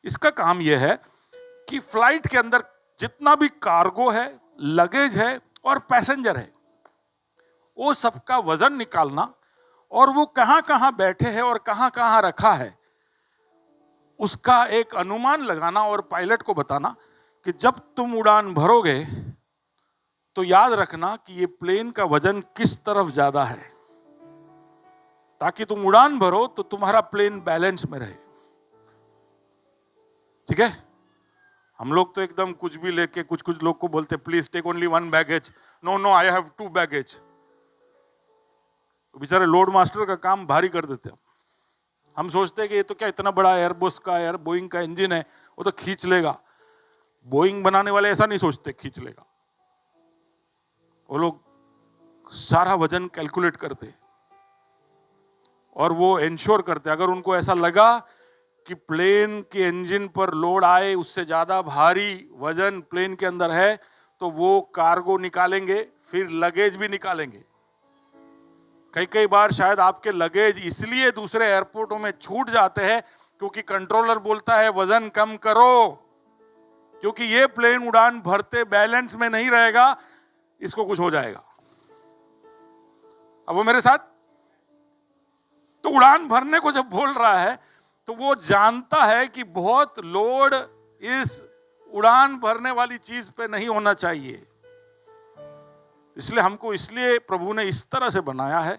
इसका काम यह है कि फ्लाइट के अंदर जितना भी कार्गो है, लगेज है और पैसेंजर है, वो सबका वजन निकालना, और वो कहां कहां बैठे हैं और कहां कहां रखा है, उसका एक अनुमान लगाना और पायलट को बताना कि जब तुम उड़ान भरोगे तो याद रखना कि ये प्लेन का वजन किस तरफ ज्यादा है, ताकि तुम उड़ान भरो तो तुम्हारा प्लेन बैलेंस में रहे। ठीक है? हम लोग तो एकदम कुछ भी लेके, कुछ लोग को बोलते please take only 1 baggage, no I have 2 baggage. बेचारे लोड मास्टर का काम भारी कर देते हैं। हम सोचते हैं कि ये तो क्या इतना बड़ा एयरबस का बोइंग का इंजन है, वो तो खींच लेगा। बोइंग बनाने वाले ऐसा नहीं सोचते खींच लेगा, वो लोग सारा वजन कैलकुलेट करते और वो इंश्योर करते। अगर उनको ऐसा लगा कि प्लेन के इंजन पर लोड आए, उससे ज्यादा भारी वजन प्लेन के अंदर है, तो वो कार्गो निकालेंगे, फिर लगेज भी निकालेंगे। कई बार शायद आपके लगेज इसलिए दूसरे एयरपोर्टों में छूट जाते हैं क्योंकि कंट्रोलर बोलता है वजन कम करो, क्योंकि ये प्लेन उड़ान भरते बैलेंस में नहीं रहेगा, इसको कुछ हो जाएगा। अब वो मेरे साथ तो उड़ान भरने को जब बोल रहा है तो वो जानता है कि बहुत लोड इस उड़ान भरने वाली चीज पे नहीं होना चाहिए। इसलिए प्रभु ने इस तरह से बनाया है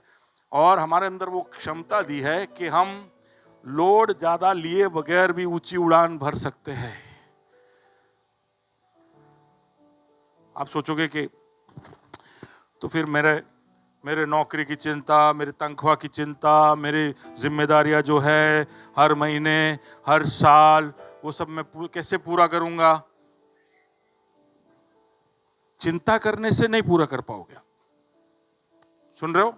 और हमारे अंदर वो क्षमता दी है कि हम लोड ज्यादा लिए बगैर भी ऊंची उड़ान भर सकते हैं। आप सोचोगे कि तो फिर मेरे नौकरी की चिंता, मेरे तनख्वाह की चिंता, मेरी जिम्मेदारियां जो है हर महीने हर साल, वो सब मैं कैसे पूरा करूंगा? चिंता करने से नहीं पूरा कर पाओगे। सुन रहे हो?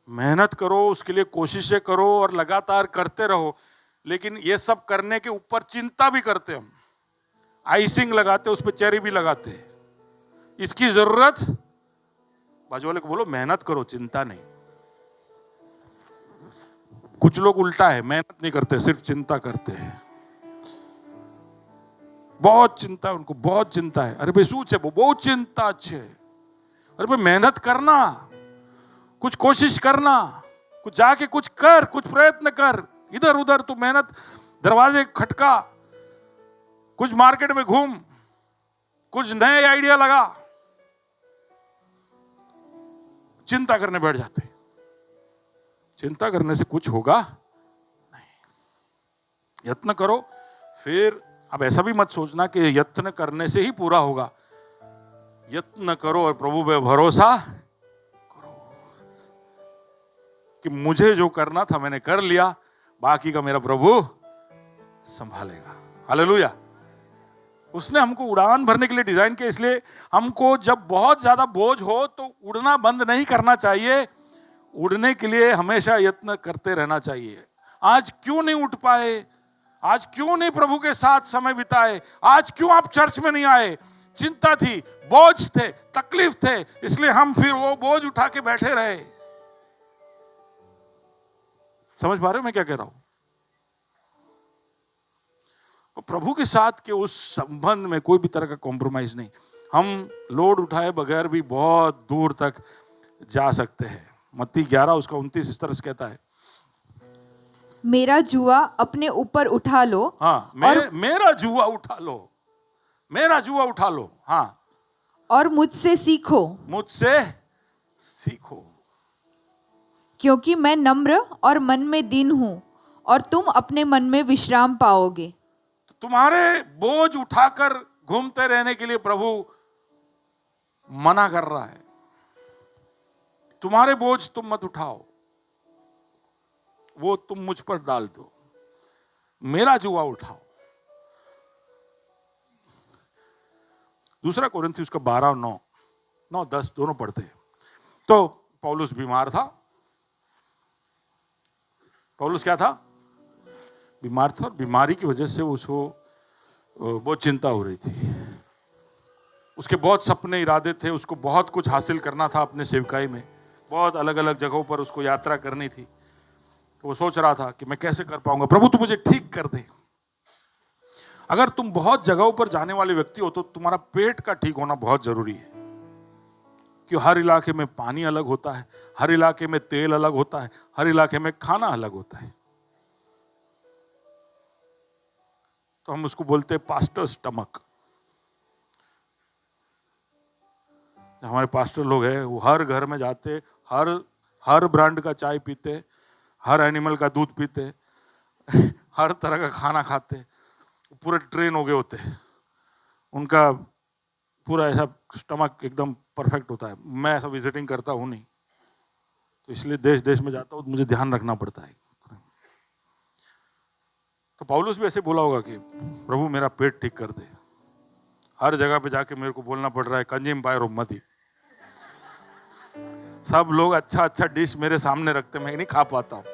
मेहनत करो, उसके लिए कोशिशें करो और लगातार करते रहो, लेकिन ये सब करने के ऊपर चिंता भी करते हम, आइसिंग लगाते, उस पर चेरी भी लगाते। इसकी जरूरत, बाजू वाले को बोलो मेहनत करो, चिंता नहीं। कुछ लोग उल्टा है, मेहनत नहीं करते, सिर्फ चिंता करते हैं। बहुत चिंता है उनको, बहुत चिंता है। अरे भाई सूच है वो, बहुत चिंता अच्छे। अरे भाई मेहनत करना, कुछ कोशिश करना, कुछ जाके कुछ कर, कुछ प्रयत्न कर, इधर उधर तू मेहनत, दरवाजे खटका, कुछ मार्केट में घूम, कुछ नए आइडिया लगा। चिंता करने बैठ जाते। चिंता करने से कुछ होगा नहीं। यत्न करो। फिर अब ऐसा भी मत सोचना कि यत्न करने से ही पूरा होगा। यत्न करो और प्रभु पे भरोसा करो कि मुझे जो करना था मैंने कर लिया, बाकी का मेरा प्रभु संभालेगा। हालेलुया। उसने हमको उड़ान भरने के लिए डिजाइन किया, इसलिए हमको जब बहुत ज्यादा बोझ हो तो उड़ना बंद नहीं करना चाहिए। उड़ने के लिए हमेशा यत्न करते रहना चाहिए। आज क्यों नहीं उठ पाए? आज क्यों नहीं प्रभु के साथ समय बिताए? आज क्यों आप चर्च में नहीं आए? चिंता थी, बोझ थे, तकलीफ थे, इसलिए हम फिर वो बोझ उठा के बैठे रहे। समझ पा रहे हो मैं क्या कह रहा हूं? प्रभु के साथ के उस संबंध में कोई भी तरह का कॉम्प्रोमाइज नहीं। हम लोड उठाए बगैर भी बहुत दूर तक जा सकते हैं। मत्ती 11 उसका 29 इस तरह से कहता है, मेरा जुआ अपने ऊपर उठा लो। हाँ, मेरा जुआ उठा लो, मेरा जुआ उठा लो। हाँ, और मुझसे सीखो, मुझसे सीखो, क्योंकि मैं नम्र और मन में दीन हूं, और तुम अपने मन में विश्राम पाओगे। तुम्हारे बोझ उठाकर घूमते रहने के लिए प्रभु मना कर रहा है। तुम्हारे बोझ तुम मत उठाओ, वो तुम मुझ पर डाल दो, मेरा जुआ उठाओ। दूसरा कोरिन्थियों उसका 12 और 9 10 दोनों पढ़ते हैं। तो पौलुस बीमार था। पौलुस क्या था? बीमार था, और बीमारी की वजह से उसको बहुत चिंता हो रही थी। उसके बहुत सपने इरादे थे, उसको बहुत कुछ हासिल करना था अपने सेवकाई में, बहुत अलग अलग जगहों पर उसको यात्रा करनी थी। तो वो सोच रहा था कि मैं कैसे कर पाऊंगा, प्रभु तू मुझे ठीक कर दे। अगर तुम बहुत जगहों पर जाने वाले व्यक्ति हो तो तुम्हारा पेट का ठीक होना बहुत जरूरी है, कि हर इलाके में पानी अलग होता है, हर इलाके में तेल अलग होता है, हर इलाके में खाना अलग होता है। तो हम उसको बोलते हैं पास्टर स्टमक। हमारे पास्टर लोग हैं, वो हर घर में जाते, हर ब्रांड का चाय पीते, हर एनिमल का दूध पीते, हर तरह का खाना खाते, पूरे ट्रेन हो गए होते, उनका पूरा ऐसा स्टमक एकदम परफेक्ट होता है। मैं ऐसा विजिटिंग करता हूँ नहीं, तो इसलिए देश देश में जाता हूँ तो मुझे ध्यान रखना पड़ता है। तो पौलुस भी ऐसे बोला होगा कि प्रभु मेरा पेट ठीक कर दे। हर जगह पे जाके मेरे को बोलना पड़ रहा है कंज्यूम बाय रोमती। सब लोग अच्छा अच्छा डिश मेरे सामने रखते, मैं नहीं खा पाता हूँ।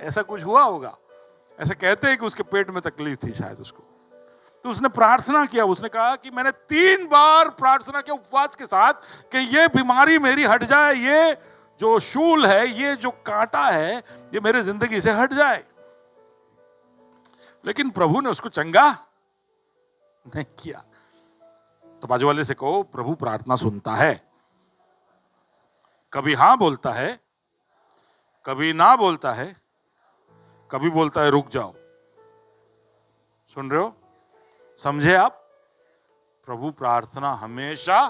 ऐसा कुछ हुआ होगा, ऐसा कहते हैं कि उसके पेट में तकलीफ थी शायद उसको। तो उसने प्रार्थना किया, उसने कहा कि मैंने 3 बार प्रार्थना किया उपवास के साथ कि ये बीमारी मेरी हट जाए, ये जो शूल है, ये जो कांटा है, ये मेरे जिंदगी से हट जाए। लेकिन प्रभु ने उसको चंगा नहीं किया। तो बाजू वाले से कहो, प्रभु प्रार्थना सुनता है, कभी हां बोलता है, कभी ना बोलता है, कभी बोलता है रुक जाओ। सुन रहे हो? समझे आप? प्रभु प्रार्थना हमेशा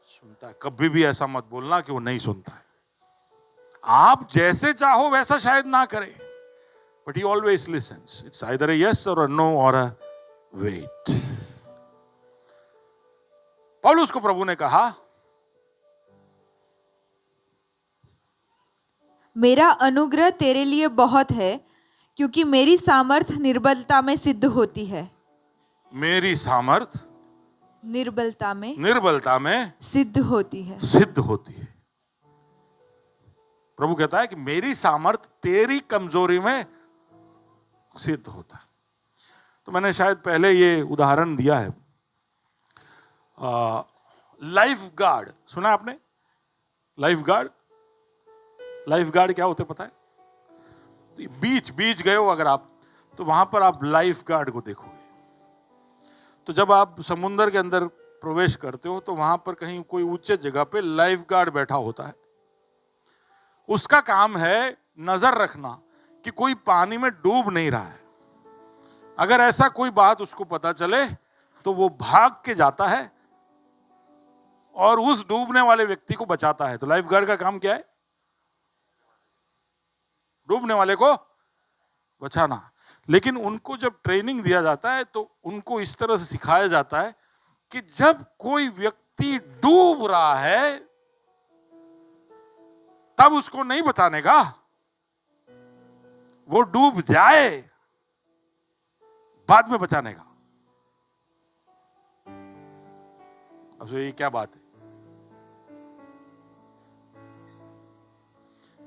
सुनता है। कभी भी ऐसा मत बोलना कि वो नहीं सुनता है। आप जैसे चाहो वैसा शायद ना करे, but he always lessons. It's either a yes or a no or a wait। पौलुस को प्रभु ने कहा, मेरा अनुग्रह तेरे लिए बहुत है, क्योंकि मेरी सामर्थ निर्बलता में सिद्ध होती है। मेरी सामर्थ निर्बलता में सिद्ध होती है। सिद्ध होती है। प्रभु कहता है कि मेरी सामर्थ तेरी कमजोरी में सिद्ध होता है। तो मैंने शायद पहले ये उदाहरण दिया है, लाइफ गार्ड सुना आपने? लाइफ गार्ड क्या होते पता है? तो बीच गए हो अगर आप, तो वहां पर आप लाइफ गार्ड को देखोगे। तो जब आप समुद्र के अंदर प्रवेश करते हो तो वहां पर कहीं कोई ऊंचे जगह पे लाइफ गार्ड बैठा होता है। उसका काम है नजर रखना कि कोई पानी में डूब नहीं रहा है। अगर ऐसा कोई बात उसको पता चले तो वो भाग के जाता है और उस डूबने वाले व्यक्ति को बचाता है। तो लाइफ गार्ड का काम क्या है? डूबने वाले को बचाना। लेकिन उनको जब ट्रेनिंग दिया जाता है तो उनको इस तरह से सिखाया जाता है कि जब कोई व्यक्ति डूब रहा है तब उसको नहीं बचाने का, वो डूब जाए बाद में बचाने का। अब ये क्या बात है?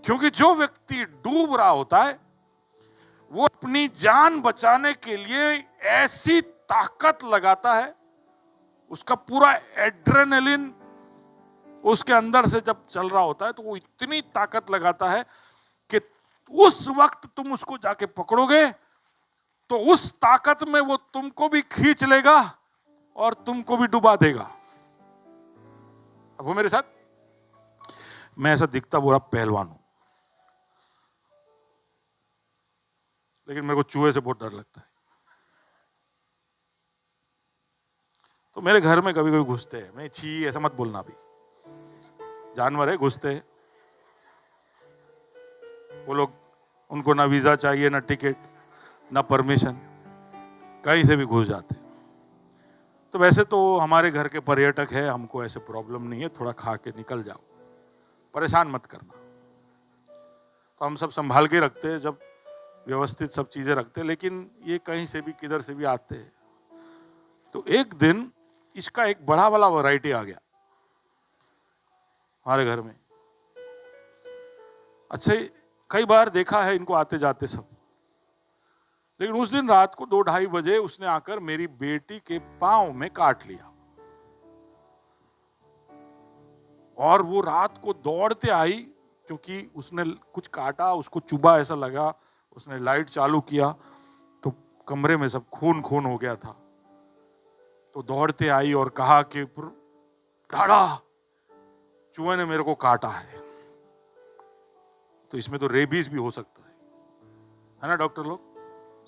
क्योंकि जो व्यक्ति डूब रहा होता है वो अपनी जान बचाने के लिए ऐसी ताकत लगाता है, उसका पूरा एड्रेनलिन उसके अंदर से जब चल रहा होता है तो वो इतनी ताकत लगाता है कि उस वक्त तुम उसको जाके पकड़ोगे तो उस ताकत में वो तुमको भी खींच लेगा और तुमको भी डुबा देगा। अब वो मेरे साथ, मैं ऐसा दिखता बुरा पहलवान हूं, लेकिन मेरे को चूहे से बहुत डर लगता है। तो मेरे घर में कभी कभी घुसते हैं, मैं छी ऐसा मत बोलना, भी जानवर है घुसते हैं। वो लोग, उनको ना वीजा चाहिए, ना टिकट, ना परमिशन, कहीं से भी घुस जाते हैं। तो वैसे तो हमारे घर के पर्यटक है, हमको ऐसे प्रॉब्लम नहीं है, थोड़ा खा के निकल जाओ, परेशान मत करना। तो हम सब संभाल के रखते हैं, जब व्यवस्थित सब चीजें रखते हैं। लेकिन ये कहीं से भी किधर से भी आते हैं। तो एक दिन इसका एक बड़ा वाला वैरायटी आ गया हमारे घर में। अच्छा, कई बार देखा है इनको आते जाते सब, लेकिन उस दिन रात को 2-2:30 बजे उसने आकर मेरी बेटी के पांव में काट लिया। और वो रात को दौड़ते आई, क्योंकि उसने कुछ काटा, उसको चुभा ऐसा लगा। उसने लाइट चालू किया तो कमरे में सब खून खून हो गया था। तो दौड़ते आई और कहा कि दादा, चूहे ने मेरे को काटा है। तो इसमें तो रेबीज भी हो सकता है ना डॉक्टर लोग?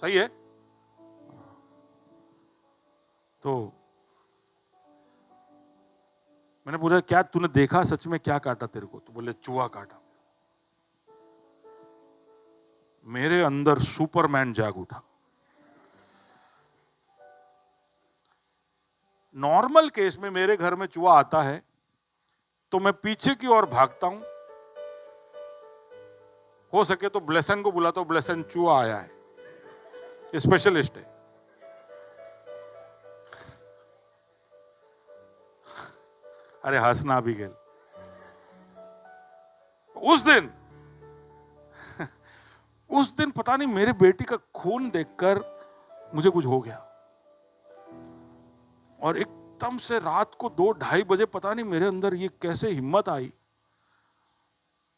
सही है? तो मैंने पूछा क्या तूने देखा सच में, क्या काटा तेरे को? तो बोले चूहा काटा। मेरे अंदर सुपरमैन जाग उठा। नॉर्मल केस में मेरे घर में चूहा आता है तो मैं पीछे की ओर भागता हूं, हो सके तो ब्लेसन को बुलाता हूं, ब्लेसन चूहा आया है, स्पेशलिस्ट है। अरे हंसना भी गेल। उस दिन पता नहीं मेरे बेटी का खून देखकर मुझे कुछ हो गया, और एकदम से रात को 2-2:30 बजे पता नहीं मेरे अंदर ये कैसे हिम्मत आई,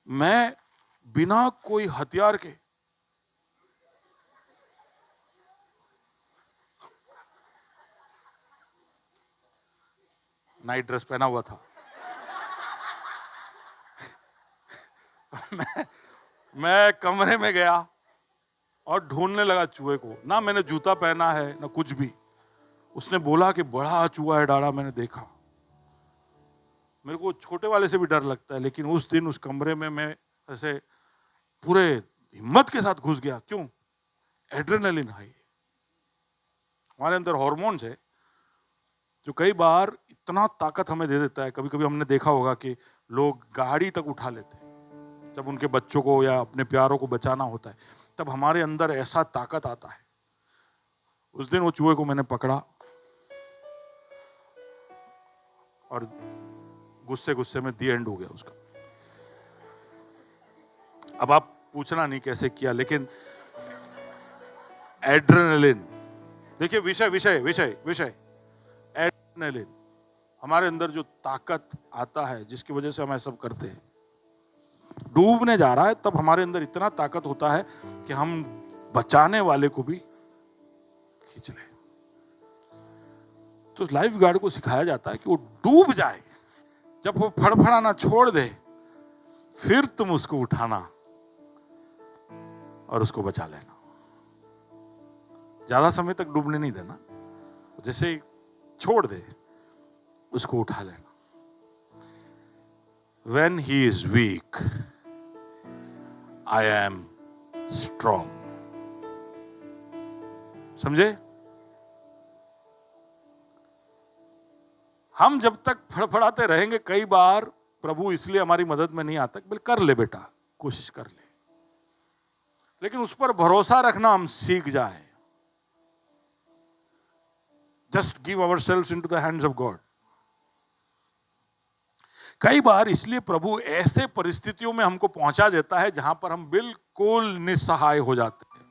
मैं बिना कोई हथियार के नाइट ड्रेस पहना हुआ था मैं कमरे में गया और ढूंढने लगा चूहे को। ना मैंने जूता पहना है ना कुछ भी। उसने बोला कि बड़ा चूहा है डाड़ा, मैंने देखा। मेरे को छोटे वाले से भी डर लगता है, लेकिन उस दिन उस कमरे में मैं ऐसे पूरे हिम्मत के साथ घुस गया। क्यों? Adrenaline high. हमारे अंदर हॉर्मोन्स है जो कई बार इतना ताकत हमें दे देता है। कभी कभी हमने देखा होगा कि लोग गाड़ी तक उठा लेते हैं जब उनके बच्चों को या अपने प्यारों को बचाना होता है, तब हमारे अंदर ऐसा ताकत आता है। उस दिन वो चूहे को मैंने पकड़ा और गुस्से गुस्से में दी एंड हो गया उसका। अब आप पूछना नहीं कैसे किया, लेकिन एड्रेनलिन, देखिए विषय विषय विषय विषय एड्रेनलिन, हमारे अंदर जो ताकत आता है जिसकी वजह से हम ऐसा सब करते हैं। डूबने जा रहा है तब हमारे अंदर इतना ताकत होता है कि हम बचाने वाले को भी खींच ले। तो लाइफ गार्ड को सिखाया जाता है कि वो डूब जाए, जब वो फड़फड़ाना छोड़ दे फिर तुम उसको उठाना और उसको बचा लेना। ज्यादा समय तक डूबने नहीं देना, जैसे छोड़ दे उसको उठा लेना। When he is weak, I am strong. समझे? हम जब तक फड़फड़ाते रहेंगे, कई बार प्रभु इसलिए हमारी मदद में नहीं आता, बोले कर ले बेटा, कोशिश कर ले, लेकिन उस पर भरोसा रखना हम सीख जाए। Just give ourselves into the hands of God. कई बार इसलिए प्रभु ऐसे परिस्थितियों में हमको पहुंचा देता है जहां पर हम बिल्कुल निस्सहाय हो जाते हैं,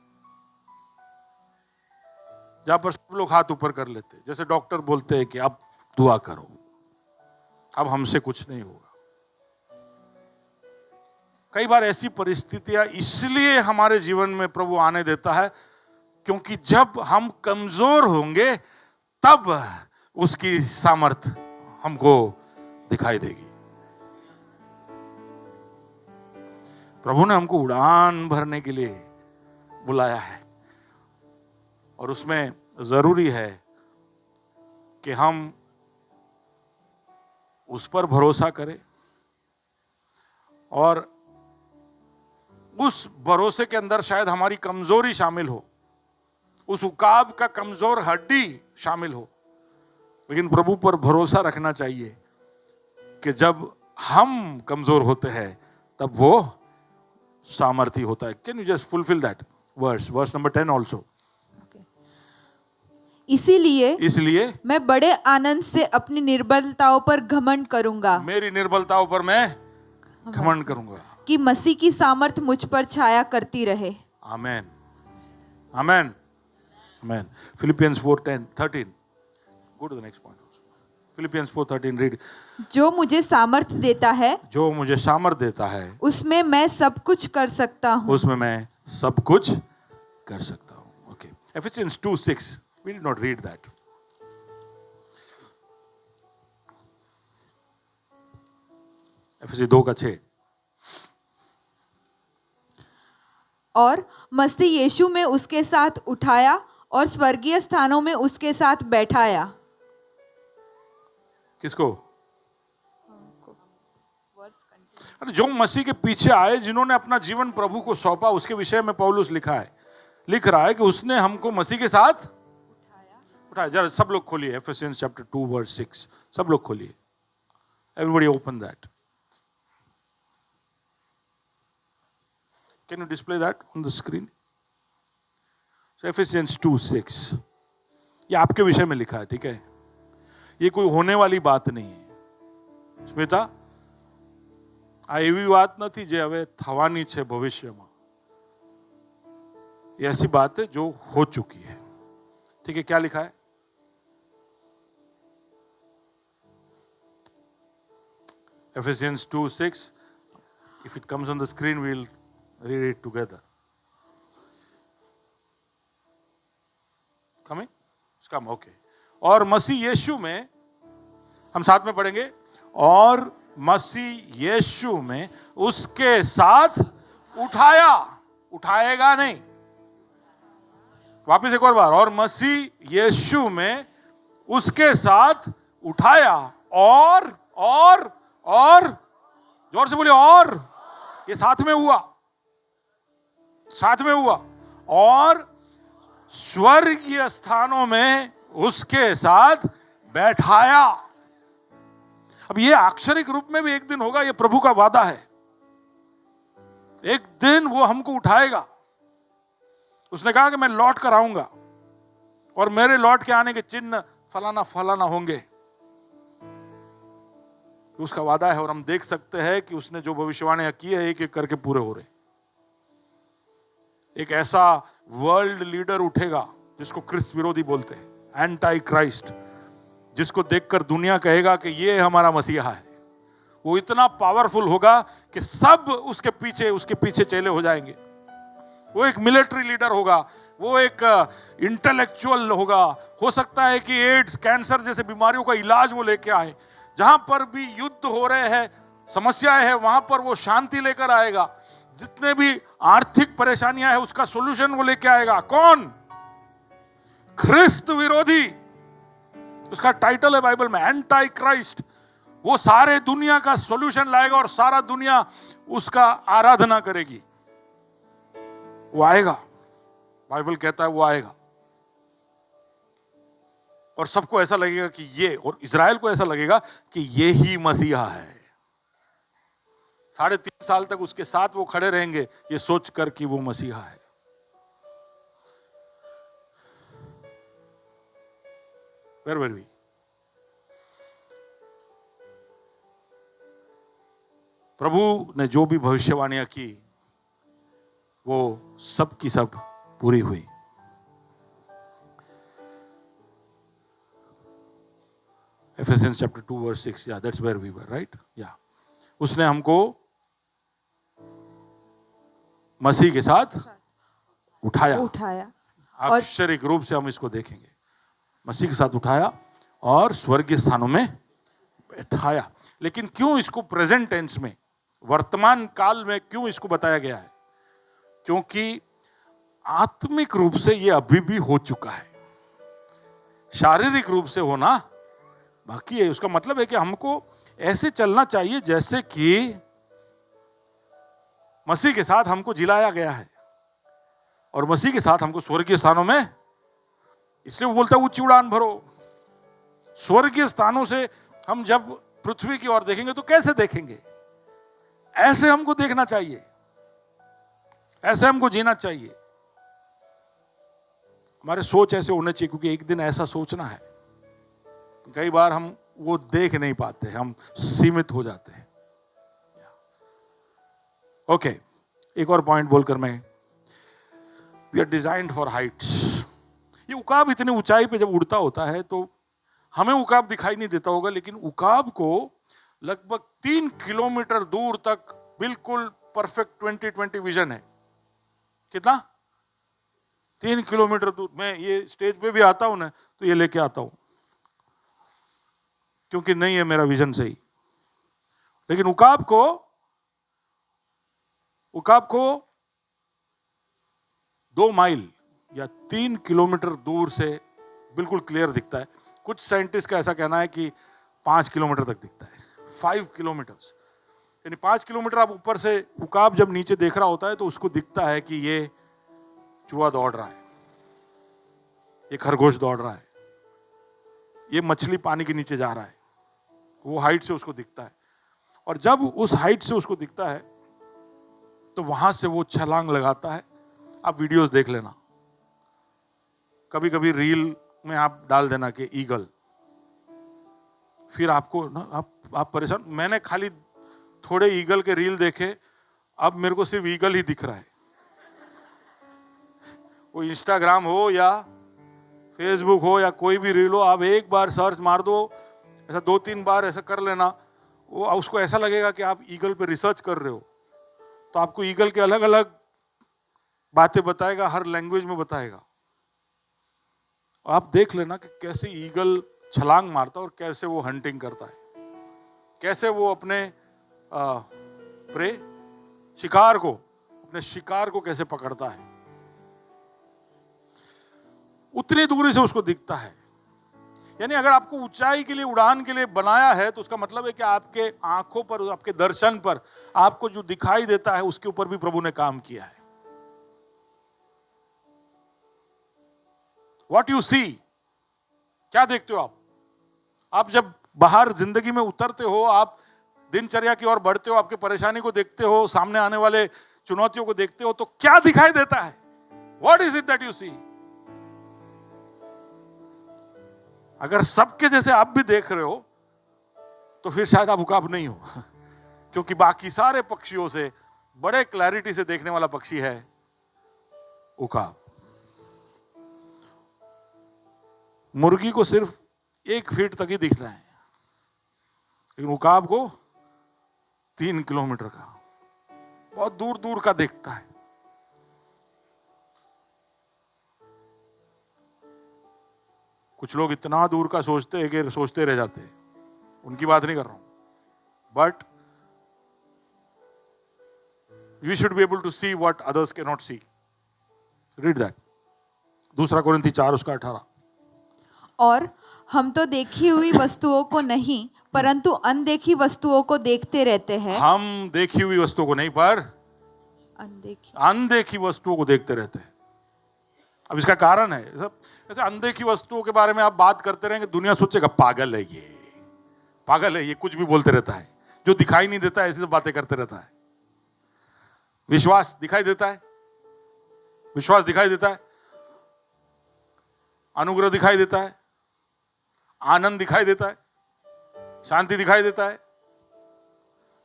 जहां पर सब लोग हाथ ऊपर कर लेते हैं। जैसे डॉक्टर बोलते हैं कि अब दुआ करो, अब हमसे कुछ नहीं होगा। कई बार ऐसी परिस्थितियां इसलिए हमारे जीवन में प्रभु आने देता है क्योंकि जब हम कमजोर होंगे तब उसकी सामर्थ हमको दिखाई देगी। प्रभु ने हमको उड़ान भरने के लिए बुलाया है, और उसमें जरूरी है कि हम उस पर भरोसा करें, और उस भरोसे के अंदर शायद हमारी कमजोरी शामिल हो, उस उकाब का कमजोर हड्डी शामिल हो, लेकिन प्रभु पर भरोसा रखना चाहिए कि जब हम कमजोर होते हैं तब वो सामर्थी होता है। Can you just fulfil that verse number 10 also. इसीलिए मैं बड़े आनंद से अपनी निर्बलताओं पर घमंड करूंगा। मेरी निर्बलताओं पर मैं घमंड करूंगा कि मसीह की सामर्थ मुझ पर छाया करती रहे। आमेन, आमेन, आमेन। Philippians 4:13. Go to the next point also. Philippians 4:13 read. जो मुझे सामर्थ देता है, जो मुझे सामर्थ देता है, उसमें मैं सब कुछ कर सकता हूँ। उसमें मैं सब कुछ कर सकता हूँ। Okay. Ephesians 2:6. We did not read that. Ephesians 2:6. और मसीह यीशु में उसके साथ उठाया और स्वर्गीय स्थानों में उसके साथ बैठाया। किसको? अरे जो मसीह के पीछे आए, जिन्होंने अपना जीवन प्रभु को सौंपा, उसके विषय में पौलुस लिख रहा है कि उसने हमको मसीह के साथ उठाया। जरा सब लोग खोलिए एफेसियंस चैप्टर 2 वर्स 6, सब लोग खोलिए, everybody open that. Can you display that on the screen? Ephesians 2:6, ये आपके विषय में लिखा है, ठीक है? ये कोई होने वाली बात नहीं है। स्मिता, આ એવી વાત નથી જે હવે થવાની છે ભવિષ્યમાં, ये ऐसी बात है जो हो चुकी है, ठीक है? क्या लिखा है? Ephesians 2:6. If it comes on the screen, we'll read it together. Coming? It's come, okay. और मसीह यीशु में, हम साथ में पढ़ेंगे, और मसीह यीशु में उसके साथ उठाया, उठाएगा नहीं, वापिस एक और बार, और मसीह यीशु में उसके साथ उठाया, और जोर से बोलिए, और ये साथ में हुआ, और स्वर्गीय स्थानों में उसके साथ बैठाया। अब ये अक्षरिक रूप में भी एक दिन होगा, ये प्रभु का वादा है। एक दिन वो हमको उठाएगा। उसने कहा कि मैं लौट कर आऊंगा और मेरे लौट के आने के चिन्ह फलाना फलाना होंगे। उसका वादा है और हम देख सकते हैं कि उसने जो भविष्यवाणियां की है एक एक करके पूरे हो रहे। एक ऐसा वर्ल्ड लीडर उठेगा जिसको क्रिस्त विरोधी बोलते हैं, एंटी क्राइस्ट, जिसको देखकर दुनिया कहेगा कि ये हमारा मसीहा है। वो इतना पावरफुल होगा कि सब उसके पीछे चेले हो जाएंगे। वो एक मिलिट्री लीडर होगा, वो एक इंटेलेक्चुअल होगा। हो सकता है कि एड्स, कैंसर जैसे बीमारियों का इलाज वो लेके आए। जहां पर भी युद्ध हो रहे हैं, समस्याएं हैं, वहां पर वो शांति लेकर आएगा। जितने भी आर्थिक परेशानियां हैं उसका सॉल्यूशन वो लेके आएगा। कौन? ख्रिस्त विरोधी। उसका टाइटल है बाइबल में एंटी क्राइस्ट। वो सारे दुनिया का सॉल्यूशन लाएगा और सारा दुनिया उसका आराधना करेगी। वो आएगा, बाइबल कहता है वो आएगा, और सबको ऐसा लगेगा कि ये, और इजराइल को ऐसा लगेगा कि ये ही मसीहा है। 3.5 साल तक उसके साथ वो खड़े रहेंगे ये सोचकर कि वो मसीहा है। Where were we? प्रभु ने जो भी भविष्यवाणियां की वो सब की सब पूरी हुई। Ephesians chapter 2 verse 6, yeah, that's where we were, right? Yeah. उसने हमको मसीह के साथ उठाया। अक्षरिक रूप से हम इसको देखेंगे। मसीह के साथ उठाया और स्वर्गीय स्थानों में बैठाया। लेकिन क्यों इसको प्रेजेंट टेंस में, वर्तमान काल में क्यों इसको बताया गया है? क्योंकि आत्मिक रूप से ये अभी भी हो चुका है, शारीरिक रूप से होना बाकी है। उसका मतलब है कि हमको ऐसे चलना चाहिए जैसे कि मसीह के साथ हमको जिलाया गया है और मसीह के साथ हमको स्वर्गीय स्थानों में, इसलिए वो बोलता है उच्च उड़ान भरो। स्वर्गीय स्थानों से हम जब पृथ्वी की ओर देखेंगे तो कैसे देखेंगे? ऐसे हमको देखना चाहिए, ऐसे हमको जीना चाहिए। हमारे सोच ऐसे होने चाहिए, क्योंकि एक दिन ऐसा सोचना है। कई बार हम वो देख नहीं पाते, हम सीमित हो जाते हैं। ओके, एक और पॉइंट बोलकर मैं, we are designed for heights. ये उकाब इतनी ऊंचाई पे जब उड़ता होता है तो हमें उकाब दिखाई नहीं देता होगा, लेकिन उकाब को लगभग 3 किलोमीटर दूर तक बिल्कुल परफेक्ट 20/20 विजन है। कितना? 3 किलोमीटर दूर। मैं ये स्टेज पे भी आता हूं ना तो ये लेके आता हूं, क्योंकि नहीं है मेरा विजन सही। लेकिन उकाब को 2 माइल या 3 किलोमीटर दूर से बिल्कुल क्लियर दिखता है। कुछ साइंटिस्ट का ऐसा कहना है कि 5 किलोमीटर तक दिखता है, 5 किलोमीटर्स। यानी 5 किलोमीटर आप ऊपर से उकाब जब नीचे देख रहा होता है तो उसको दिखता है कि ये चूहा दौड़ रहा है, ये खरगोश दौड़ रहा है, ये मछली पानी के नीचे जा रहा है। वो हाइट से उसको दिखता है, और जब उस हाइट से उसको दिखता है तो वहां से वो छलांग लगाता है। आप वीडियोस देख लेना, कभी कभी रील में आप डाल देना कि ईगल, फिर आपको ना आप परेशान। मैंने खाली थोड़े ईगल के रील देखे, अब मेरे को सिर्फ ईगल ही दिख रहा है। वो इंस्टाग्राम हो या फेसबुक हो या कोई भी रील हो, आप एक बार सर्च मार दो, ऐसा 2-3 बार ऐसा कर लेना, वो उसको ऐसा लगेगा कि आप ईगल पे रिसर्च कर रहे हो। तो आपको ईगल के अलग अलग बातें बताएगा, हर लैंग्वेज में बताएगा। आप देख लेना कि कैसे ईगल छलांग मारता है और कैसे वो हंटिंग करता है, कैसे वो अपने प्रे अपने शिकार को कैसे पकड़ता है। उतनी दूरी से उसको दिखता है। यानी अगर आपको ऊंचाई के लिए, उड़ान के लिए बनाया है तो उसका मतलब है कि आपके आंखों पर, आपके दर्शन पर, आपको जो दिखाई देता है उसके ऊपर भी प्रभु ने काम किया है। What you see, क्या देखते हो आप जब बाहर जिंदगी में उतरते हो, आप दिनचर्या की ओर बढ़ते हो, आपके परेशानी को देखते हो, सामने आने वाले चुनौतियों को देखते हो, तो क्या दिखाई देता है? What is it that you see? अगर सबके जैसे आप भी देख रहे हो तो फिर शायद आप उकाब नहीं हो, क्योंकि बाकी सारे पक्षियों से बड़े क्लैरिटी से देखने वाला पक्षी है उकाब। मुर्गी को सिर्फ 1 फीट तक ही दिख रहा है, लेकिन उकाब को 3 किलोमीटर का, बहुत दूर दूर का देखता है। कुछ लोग इतना दूर का सोचते हैं कि सोचते रह जाते हैं, उनकी बात नहीं कर रहा हूं, but we should be able to see what others can not see. Read that, 2 Corinthians 4:18। और हम तो देखी हुई वस्तुओं को नहीं परंतु अनदेखी वस्तुओं को देखते रहते हैं। हम देखी हुई वस्तुओं को नहीं, पर अनदेखी वस्तुओं को देखते रहते हैं। अब इसका कारण है, ऐसे अनदेखी वस्तुओं के बारे में आप बात करते रहेंगे, दुनिया सोचेगा पागल है ये कुछ भी बोलते रहता है, जो दिखाई नहीं देता है ऐसी सब बातें करते रहता है। विश्वास दिखाई देता है, अनुग्रह दिखाई देता है, आनंद दिखाई देता है, शांति दिखाई देता है,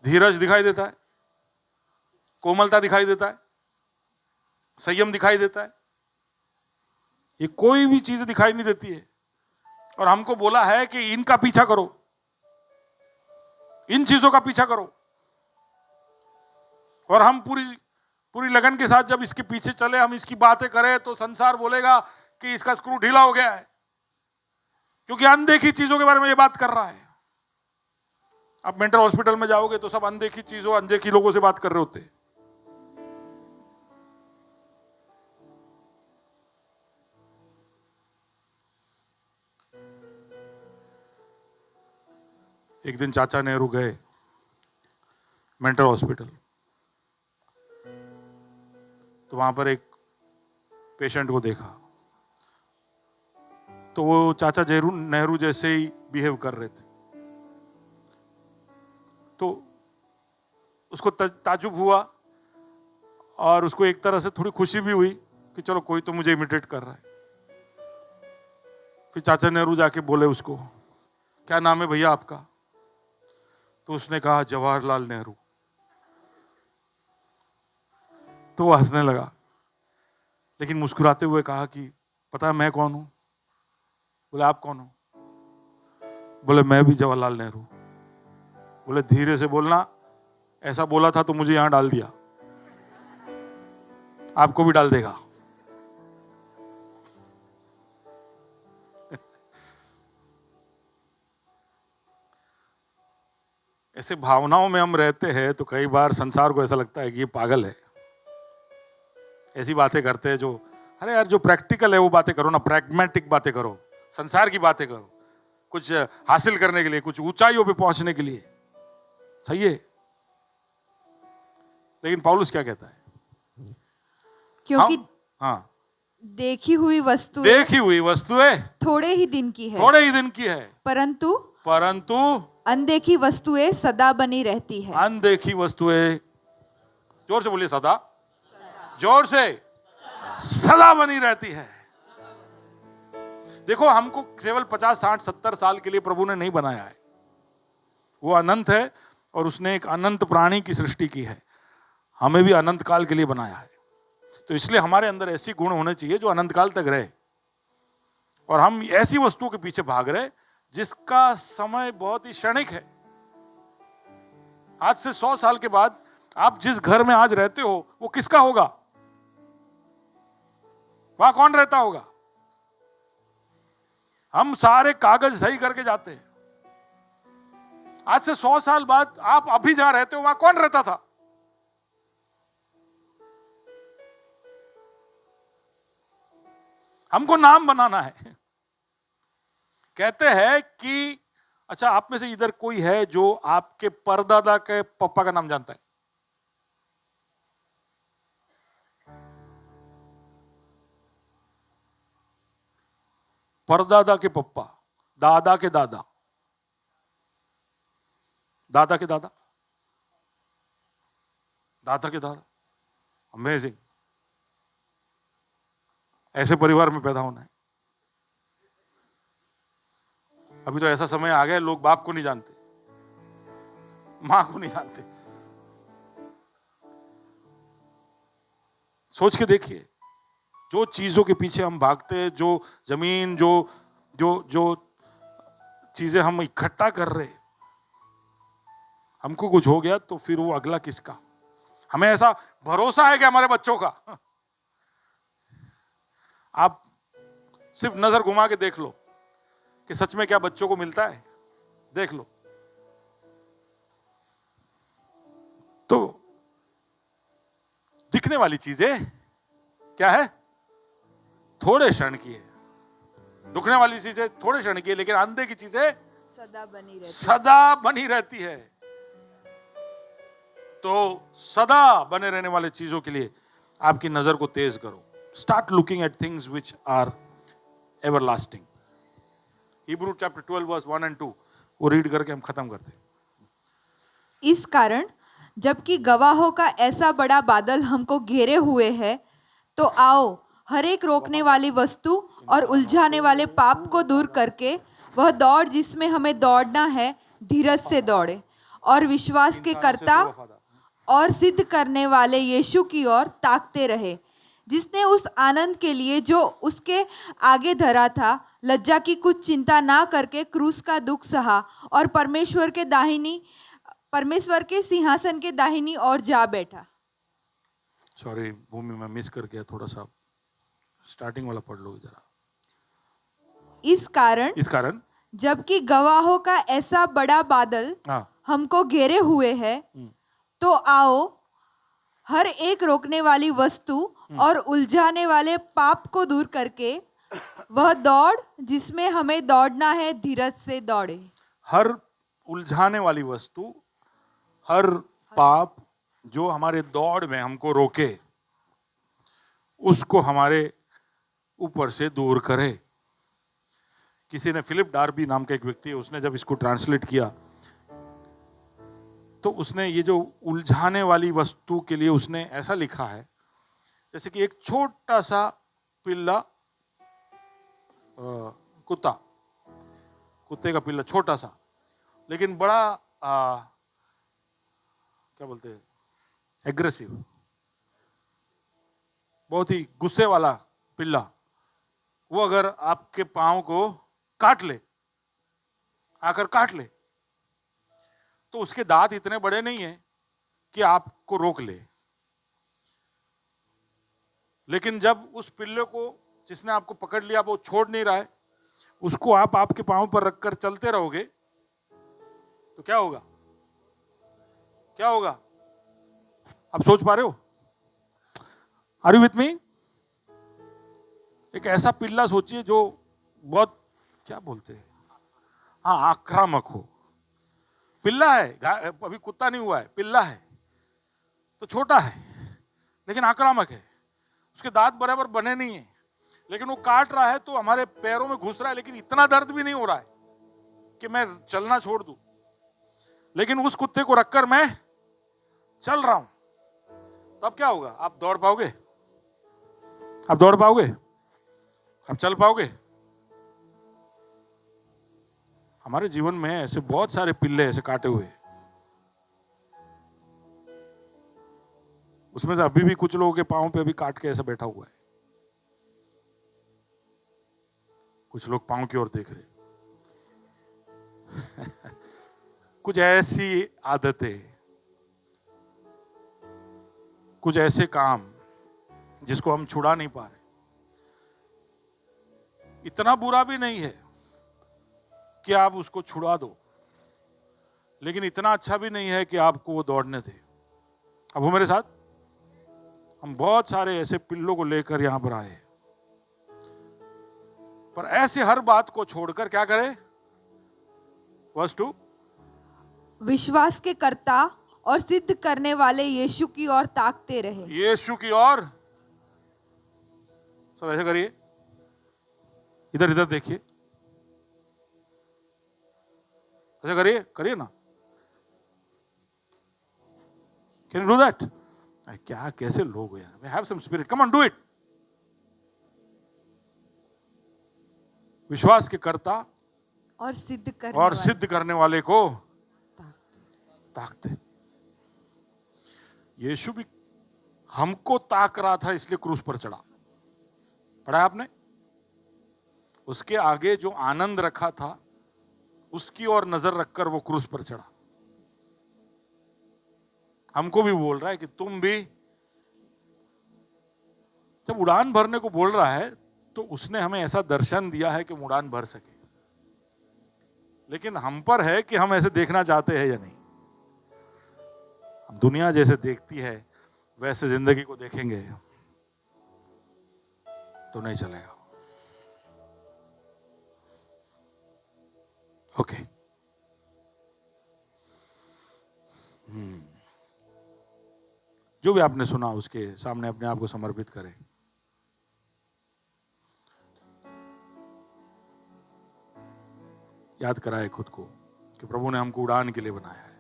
धीरज दिखाई देता है, कोमलता दिखाई देता है, संयम दिखाई देता है। ये कोई भी चीज दिखाई नहीं देती है, और हमको बोला है कि इनका पीछा करो, इन चीजों का पीछा करो। और हम पूरी लगन के साथ जब इसके पीछे चले, हम इसकी बातें करें, तो संसार बोलेगा कि इसका स्क्रू ढीला हो गया है, क्योंकि अनदेखी चीजों के बारे में ये बात कर रहा है। आप मेंटल हॉस्पिटल में जाओगे तो सब अनदेखी चीजों, अनदेखी लोगों से बात कर रहे होते हैं। एक दिन चाचा नेहरू गए मेंटल हॉस्पिटल, तो वहां पर एक पेशेंट को देखा, तो वो चाचा नेहरू जैसे ही बिहेव कर रहे थे। तो उसको ताजुब हुआ, और उसको एक तरह से थोड़ी खुशी भी हुई कि चलो कोई तो मुझे इमिटेट कर रहा है। फिर चाचा नेहरू जाके बोले उसको, क्या नाम है भैया आपका? तो उसने कहा जवाहरलाल नेहरू। तो वो हंसने लगा, लेकिन मुस्कुराते हुए कहा कि पता है मैं कौन हूं? बोले आप कौन हो? बोले मैं भी जवाहरलाल नेहरू। बोले धीरे से बोलना, ऐसा बोला था तो मुझे यहां डाल दिया, आपको भी डाल देगा। ऐसे भावनाओं में हम रहते हैं तो कई बार संसार को ऐसा लगता है कि ये पागल है, ऐसी बातें करते हैं जो, अरे यार जो प्रैक्टिकल है वो बातें करो ना, प्रैग्मेटिक बातें करो, संसार की बातें करो। कुछ हासिल करने के लिए, कुछ ऊंचाइयों पे पहुंचने के लिए। सही है, लेकिन पौलुस क्या कहता है? क्योंकि हाँ, देखी हुई वस्तुएं थोड़े ही दिन की है, थोड़े ही दिन की है, परंतु अनदेखी वस्तुएं सदा बनी रहती है। अनदेखी वस्तुएं, जोर से बोलिए, सदा, जोर से, सदा बनी रहती है। देखो, हमको केवल 50, 60, 70 साल के लिए प्रभु ने नहीं बनाया है। वो अनंत है और उसने एक अनंत प्राणी की सृष्टि की है। हमें भी अनंत काल के लिए बनाया है। तो इसलिए हमारे अंदर ऐसी गुण होने चाहिए जो अनंत काल तक रहे, और हम ऐसी वस्तुओं के पीछे भाग रहे जिसका समय बहुत ही क्षणिक है। आज से 100 साल के बाद आप जिस घर में आज रहते हो वो किसका होगा? वहां कौन रहता होगा? हम सारे कागज सही करके जाते हैं। आज से 100 साल बाद आप अभी जहां रहते हो वहां कौन रहता था? हमको नाम बनाना है। कहते हैं कि अच्छा, आप में से इधर कोई है जो आपके परदादा के पापा का नाम जानता है? परदादा के पप्पा, दादा के दादा, दादा के दादा, दादा के दादा। अमेजिंग, ऐसे परिवार में पैदा होना है। अभी तो ऐसा समय आ गया, लोग बाप को नहीं जानते, मां को नहीं जानते। सोच के देखिए, जो चीजों के पीछे हम भागते हैं, जो जमीन, जो जो जो चीजें हम इकट्ठा कर रहे, हमको कुछ हो गया तो फिर वो अगला किसका? हमें ऐसा भरोसा है कि हमारे बच्चों का। आप सिर्फ नजर घुमा के देख लो कि सच में क्या बच्चों को मिलता है, देख लो। तो दिखने वाली चीजें क्या है? थोड़े क्षण की है। दुखने वाली चीजें थोड़े क्षण की है, लेकिन अनदेखी चीजें सदा बनी रहती है। तो सदा बने रहने वाले चीजों के लिए आपकी नजर को तेज करो। Start looking at things which are everlasting. Hebrews chapter 12 verse 1 और 2 वो रीड करके हम खत्म करते हैं। इस कारण जबकि गवाहों का ऐसा बड़ा बादल हमको घेरे हुए है, तो आओ हर एक रोकने वाली वस्तु और उलझाने वाले पाप को दूर करके वह दौड़ जिसमें हमें दौड़ना है, धीरज से दौड़े, और विश्वास के कर्ता और सिद्ध करने वाले यीशु की ओर ताकते रहे, जिसने उस आनंद के लिए जो उसके आगे धरा था, लज्जा की कुछ चिंता ना करके क्रूस का दुख सहा और परमेश्वर के सिंहासन के दाहिनी ओर जा बैठा। सॉरी भूमि, में मिस कर गया थोड़ा सा, स्टार्टिंग वाला पढ़ लो जरा। इस कारण जबकि गवाहों का ऐसा बड़ा बादल हमको घेरे हुए है, तो आओ हर एक रोकने वाली वस्तु और उलझाने वाले पाप को दूर करके वह दौड़ जिसमें हमें दौड़ना है, धीरज से दौड़े। हर उलझाने वाली वस्तु, हर पाप जो हमारे दौड़ में हमको रोके, उसको हमारे ऊपर से दूर करे। किसी ने, फिलिप डार्बी नाम का एक व्यक्ति है, उसने जब इसको ट्रांसलेट किया तो उसने ये जो उलझाने वाली वस्तु के लिए उसने ऐसा लिखा है जैसे कि एक छोटा सा पिल्ला, कुत्ते का पिल्ला, छोटा सा लेकिन बड़ा क्या बोलते हैं, एग्रेसिव, बहुत ही गुस्से वाला पिल्ला, वो अगर आपके पांव को काट ले, आकर काट ले, तो उसके दांत इतने बड़े नहीं है कि आपको रोक ले। लेकिन जब उस पिल्ले को जिसने आपको पकड़ लिया वो छोड़ नहीं रहा है, उसको आप आपके पांव पर रखकर चलते रहोगे तो क्या होगा? क्या होगा? आप सोच पा रहे हो? Are you with me? एक ऐसा पिल्ला सोचिए जो बहुत, क्या बोलते हैं, हाँ, आक्रामक हो। पिल्ला है, अभी कुत्ता नहीं हुआ है, पिल्ला है तो छोटा है लेकिन आक्रामक है। उसके दांत बराबर बने नहीं है, लेकिन वो काट रहा है तो हमारे पैरों में घुस रहा है, लेकिन इतना दर्द भी नहीं हो रहा है कि मैं चलना छोड़ दूं। लेकिन उस कुत्ते को रखकर मैं चल रहा हूं, तब क्या होगा? आप दौड़ पाओगे? आप दौड़ पाओगे? आप चल पाओगे? हमारे जीवन में ऐसे बहुत सारे पिल्ले ऐसे काटे हुए, उसमें से अभी भी कुछ लोगों के पांव पे अभी काट के ऐसा बैठा हुआ है। कुछ लोग पांव की ओर देख रहे। कुछ ऐसी आदतें, कुछ ऐसे काम जिसको हम छुड़ा नहीं पा रहे। इतना बुरा भी नहीं है कि आप उसको छुड़ा दो, लेकिन इतना अच्छा भी नहीं है कि आपको वो दौड़ने दे। अब वो मेरे साथ, हम बहुत सारे ऐसे पिल्लों को लेकर यहां पर आए, पर ऐसे हर बात को छोड़कर क्या करें? वर्स 2, विश्वास के कर्ता और सिद्ध करने वाले यीशु की ओर ताकते रहे। यीशु की ओर। सब ऐसे करिए, इधर इधर देखिए, ऐसे करिए, करिए ना। Can you do that? क्या कैसे लोग हो यार, we have some spirit, come on do it. विश्वास के कर्ता और सिद्ध करने वाले को ताकते। यीशु भी हमको ताक रहा था, इसलिए क्रूस पर चढ़ा। पढ़ा है आपने? उसके आगे जो आनंद रखा था उसकी ओर नजर रखकर वो क्रूस पर चढ़ा। हमको भी बोल रहा है कि तुम भी, जब उड़ान भरने को बोल रहा है तो उसने हमें ऐसा दर्शन दिया है कि हम उड़ान भर सके। लेकिन हम पर है कि हम ऐसे देखना चाहते हैं या नहीं। हम दुनिया जैसे देखती है वैसे जिंदगी को देखेंगे तो नहीं चलेगा। ओके, जो भी आपने सुना उसके सामने अपने आप को समर्पित करें। याद कराए खुद को कि प्रभु ने हमको उड़ान के लिए बनाया है।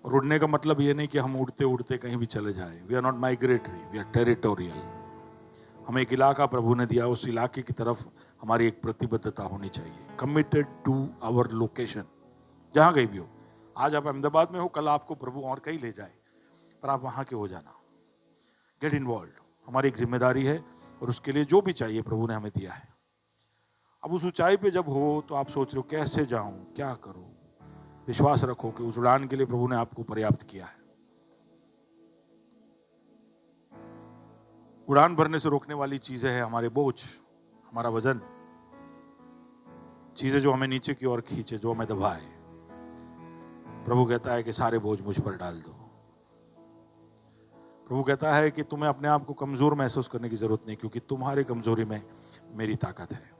और उड़ने का मतलब ये नहीं कि हम उड़ते उड़ते कहीं भी चले जाए। We are not migratory, we are territorial. हमें एक इलाका प्रभु ने दिया, उस इलाके की तरफ हमारी एक प्रतिबद्धता होनी चाहिए। कमिटेड टू आवर लोकेशन, जहां कहीं भी हो। आज आप अहमदाबाद में हो, कल आपको प्रभु और कहीं ले जाए, पर आप वहां के हो जाना। गेट इन्वॉल्व, हमारी एक जिम्मेदारी है और उसके लिए जो भी चाहिए प्रभु ने हमें दिया है। अब उस ऊंचाई पे जब हो तो आप सोच रहे हो कैसे जाऊं, क्या करूं। विश्वास रखो कि उस उड़ान के लिए प्रभु ने आपको पर्याप्त किया है। उड़ान भरने से रोकने वाली चीजें हैं हमारे बोझ, हमारा वजन, चीजें जो हमें नीचे की ओर खींचे, जो हमें दबाए। प्रभु कहता है कि सारे बोझ मुझ पर डाल दो। प्रभु कहता है कि तुम्हें अपने आप को कमजोर महसूस करने की जरूरत नहीं, क्योंकि तुम्हारे कमजोरी में मेरी ताकत है।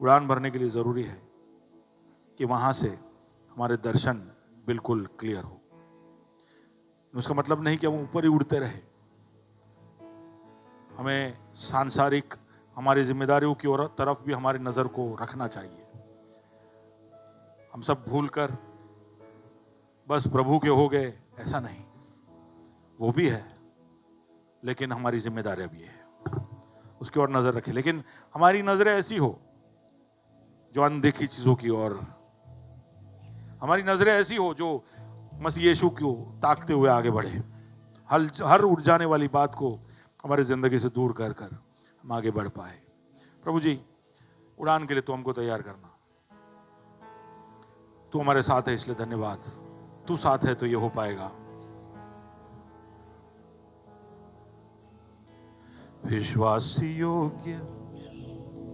उड़ान भरने के लिए जरूरी है कि वहां से हमारे दर्शन बिल्कुल क्लियर हो। उसका मतलब नहीं कि हम ऊपर ही उड़ते रहे। हमें सांसारिक हमारी जिम्मेदारियों की ओर तरफ भी हमारी नजर को रखना चाहिए। हम सब भूलकर बस प्रभु के हो गए, ऐसा नहीं। वो भी है, लेकिन हमारी जिम्मेदारियां भी है, उसकी ओर नजर रखें। लेकिन हमारी नजरें ऐसी हो जो अनदेखी चीजों की ओर, हमारी नजरें ऐसी हो जो मसीह यीशु को ताकते हुए आगे बढ़े। हर उड़ जाने वाली बात को हमारी जिंदगी से दूर कर कर हम आगे बढ़ पाए। प्रभु जी, उड़ान के लिए तो हमको तैयार करना। तू हमारे साथ है, इसलिए धन्यवाद। तू साथ है तो ये हो पाएगा। विश्वास योग्य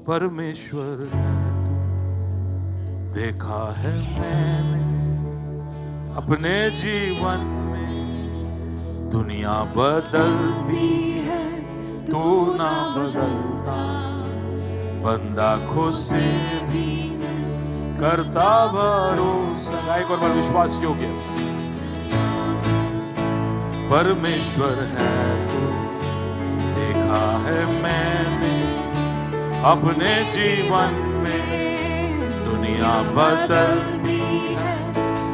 परमेश्वर देखा है मैंने अपने जीवन में। दुनिया बदलती है तू ना बदलता, बंदा खुद से भी करता भरोसा। एक और बार विश्वास योग्य परमेश्वर है तू, देखा है मैंने अपने जीवन में, दुनिया बदलती है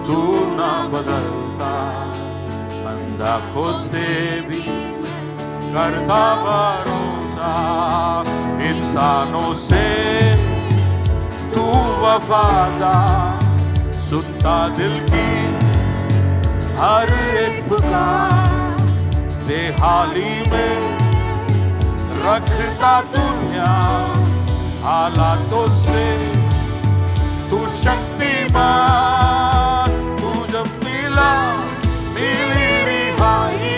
तू ना बदलता, बंदा खुद से भी करता भरोसा। इंसानों से तू वफादार, सुनता दिल की हर एक पुकार, बेहाली में रखता दुनिया हालातों से तू शक्तिमान। तू जब मिला मिली रिहाई,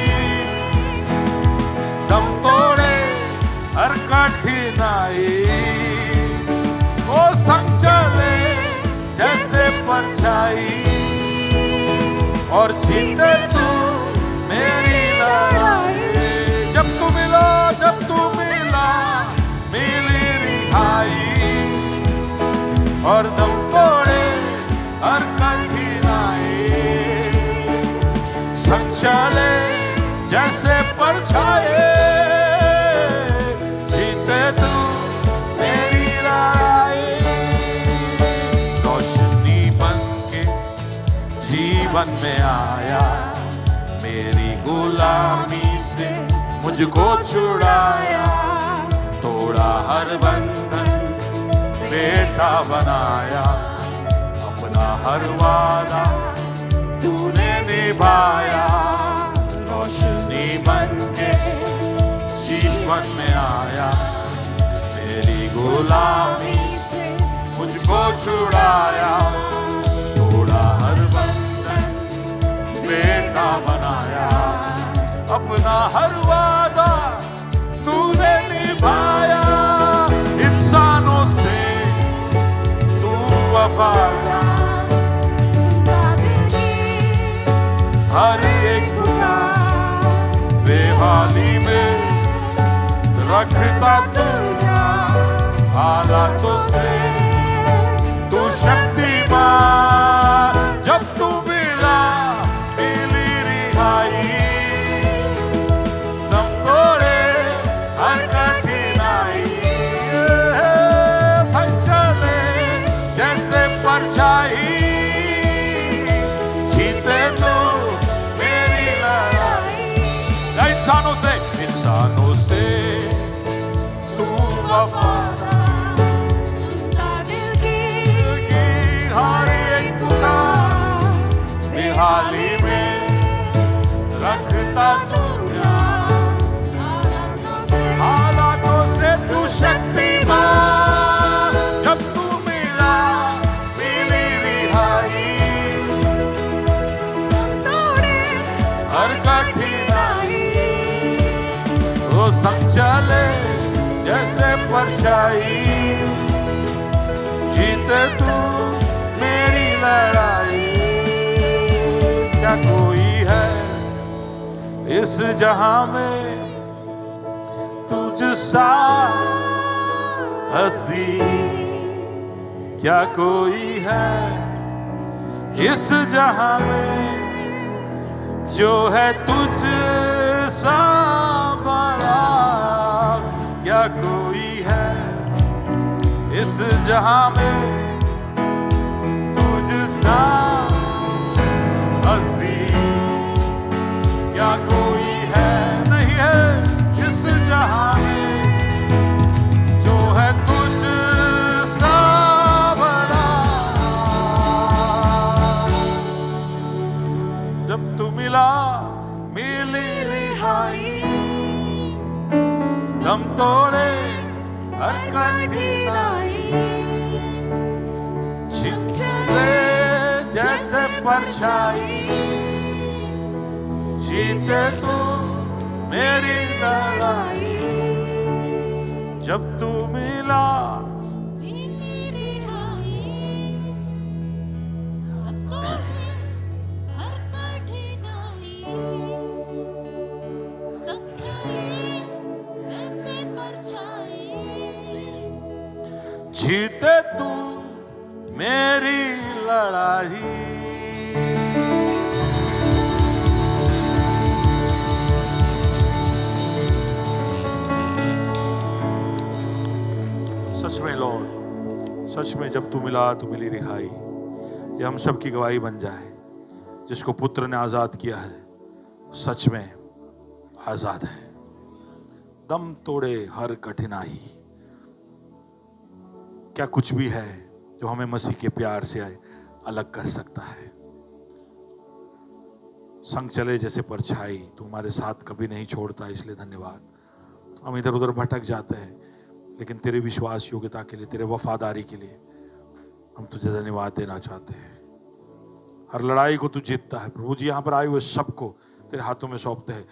दम तोड़े हर कठिनाई, वो संग चले जैसे परछाई, और जीते तू मेरी लड़ाई। जब तू मिला मिली रिहाई, और दम तोड़े हर कठिनाई, संग चले जैसे परछाई, जीते तू मेरी लड़ाई। रोशनी बन के जीवन में आया, मेरी गुलामी से मुझको छुड़ाया, तोड़ा हर बंधन बेटा बनाया, अपना हर वादा तूने निभाया। रोशनी बन के जीवन में आया, मेरी गुलामी से मुझको छुड़ाया, तोड़ा हर बंधन बेटा बनाया, अपना हर वादा तूने निभाया। इंसानों से तू वफादार, हर एक पुकार, बेहाली में रखता दुनिया हालातों से तू शक्तिमान। जब तू मिला मिली रिहाई, दम तोड़े हर कठिनाई, संग चले जैसे परछाई, जीते तू मेरी लड़ाई। इंसानों से तू वफादार, सुनता दिल की हर एक पुकार, बेहाली में रखता दुनिया हालातों से तू शक्तिमान। जब तू मिला मिली रिहाई, तोड़े हर कठिनाई, वो संग चले जैसे परछाई, जीते तू मेरी लड़ाई। क्या कोई है इस जहां में तुझ सा हंसी, क्या कोई है इस जहां में जो है तुझ सा भला। क्या कोई है इस जहां में तुझ सा हंसी, क्या कोई है नहीं है इस जहां में जो है तुझ सा भला। जब तू मिला मिली रिहाई, दम तोड़े हर कठिनाई, जीते जैसे परछाई, जीते तू मेरी लड़ाई। जब तू मिला जीते तू मेरी लड़ाई। सच में लॉर्ड, सच में जब तू मिला तो मिली रिहाई। ये हम सब की गवाही बन जाए। जिसको पुत्र ने आजाद किया है सच में आजाद है। दम तोड़े हर कठिनाई। क्या कुछ भी है जो हमें मसीह के प्यार से अलग कर सकता है। संग चले जैसे परछाई, तू हमारे साथ कभी नहीं छोड़ता, इसलिए धन्यवाद। हम इधर उधर भटक जाते हैं, लेकिन तेरे विश्वास योग्यता के लिए, तेरे वफादारी के लिए हम तुझे धन्यवाद देना चाहते हैं। हर लड़ाई को तू जीतता है प्रभु जी। यहाँ पर आए हुए सबको तेरे हाथों में सौंपते हैं।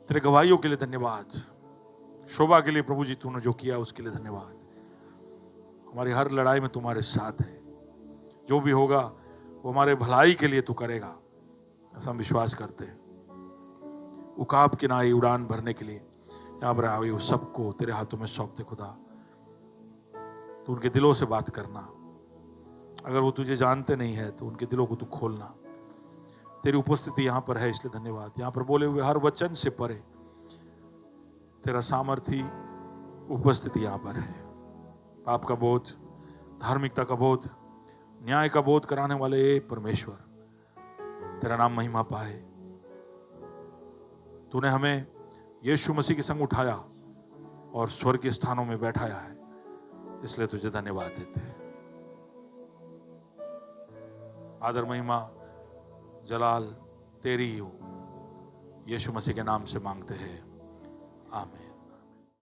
तेरे गवाहियों के लिए धन्यवाद। शोभा के लिए प्रभु जी तूने जो किया उसके लिए धन्यवाद। हमारी हर लड़ाई में तुम्हारे साथ है। जो भी होगा वो हमारे भलाई के लिए तू करेगा, ऐसा हम विश्वास करते हैं। उकाब की नाई उड़ान भरने के लिए यहाँ पर आए हुए सबको तेरे हाथों में सौंपते खुदा। तू उनके दिलों से बात करना। अगर वो तुझे जानते नहीं है तो उनके दिलों को तू खोलना। तेरी उपस्थिति यहाँ पर है, इसलिए धन्यवाद। यहाँ पर बोले हुए हर वचन से परे तेरा सामर्थी उपस्थिति यहाँ पर है। पाप का बोध, धार्मिकता का बोध, न्याय का बोध कराने वाले परमेश्वर, तेरा नाम महिमा पाए। तूने हमें यीशु मसीह के संग उठाया और स्वर्ग के स्थानों में बैठाया है, इसलिए तुझे धन्यवाद देते हैं। आदर महिमा जलाल तेरी ही हो, यीशु मसीह के नाम से मांगते हैं, आमीन।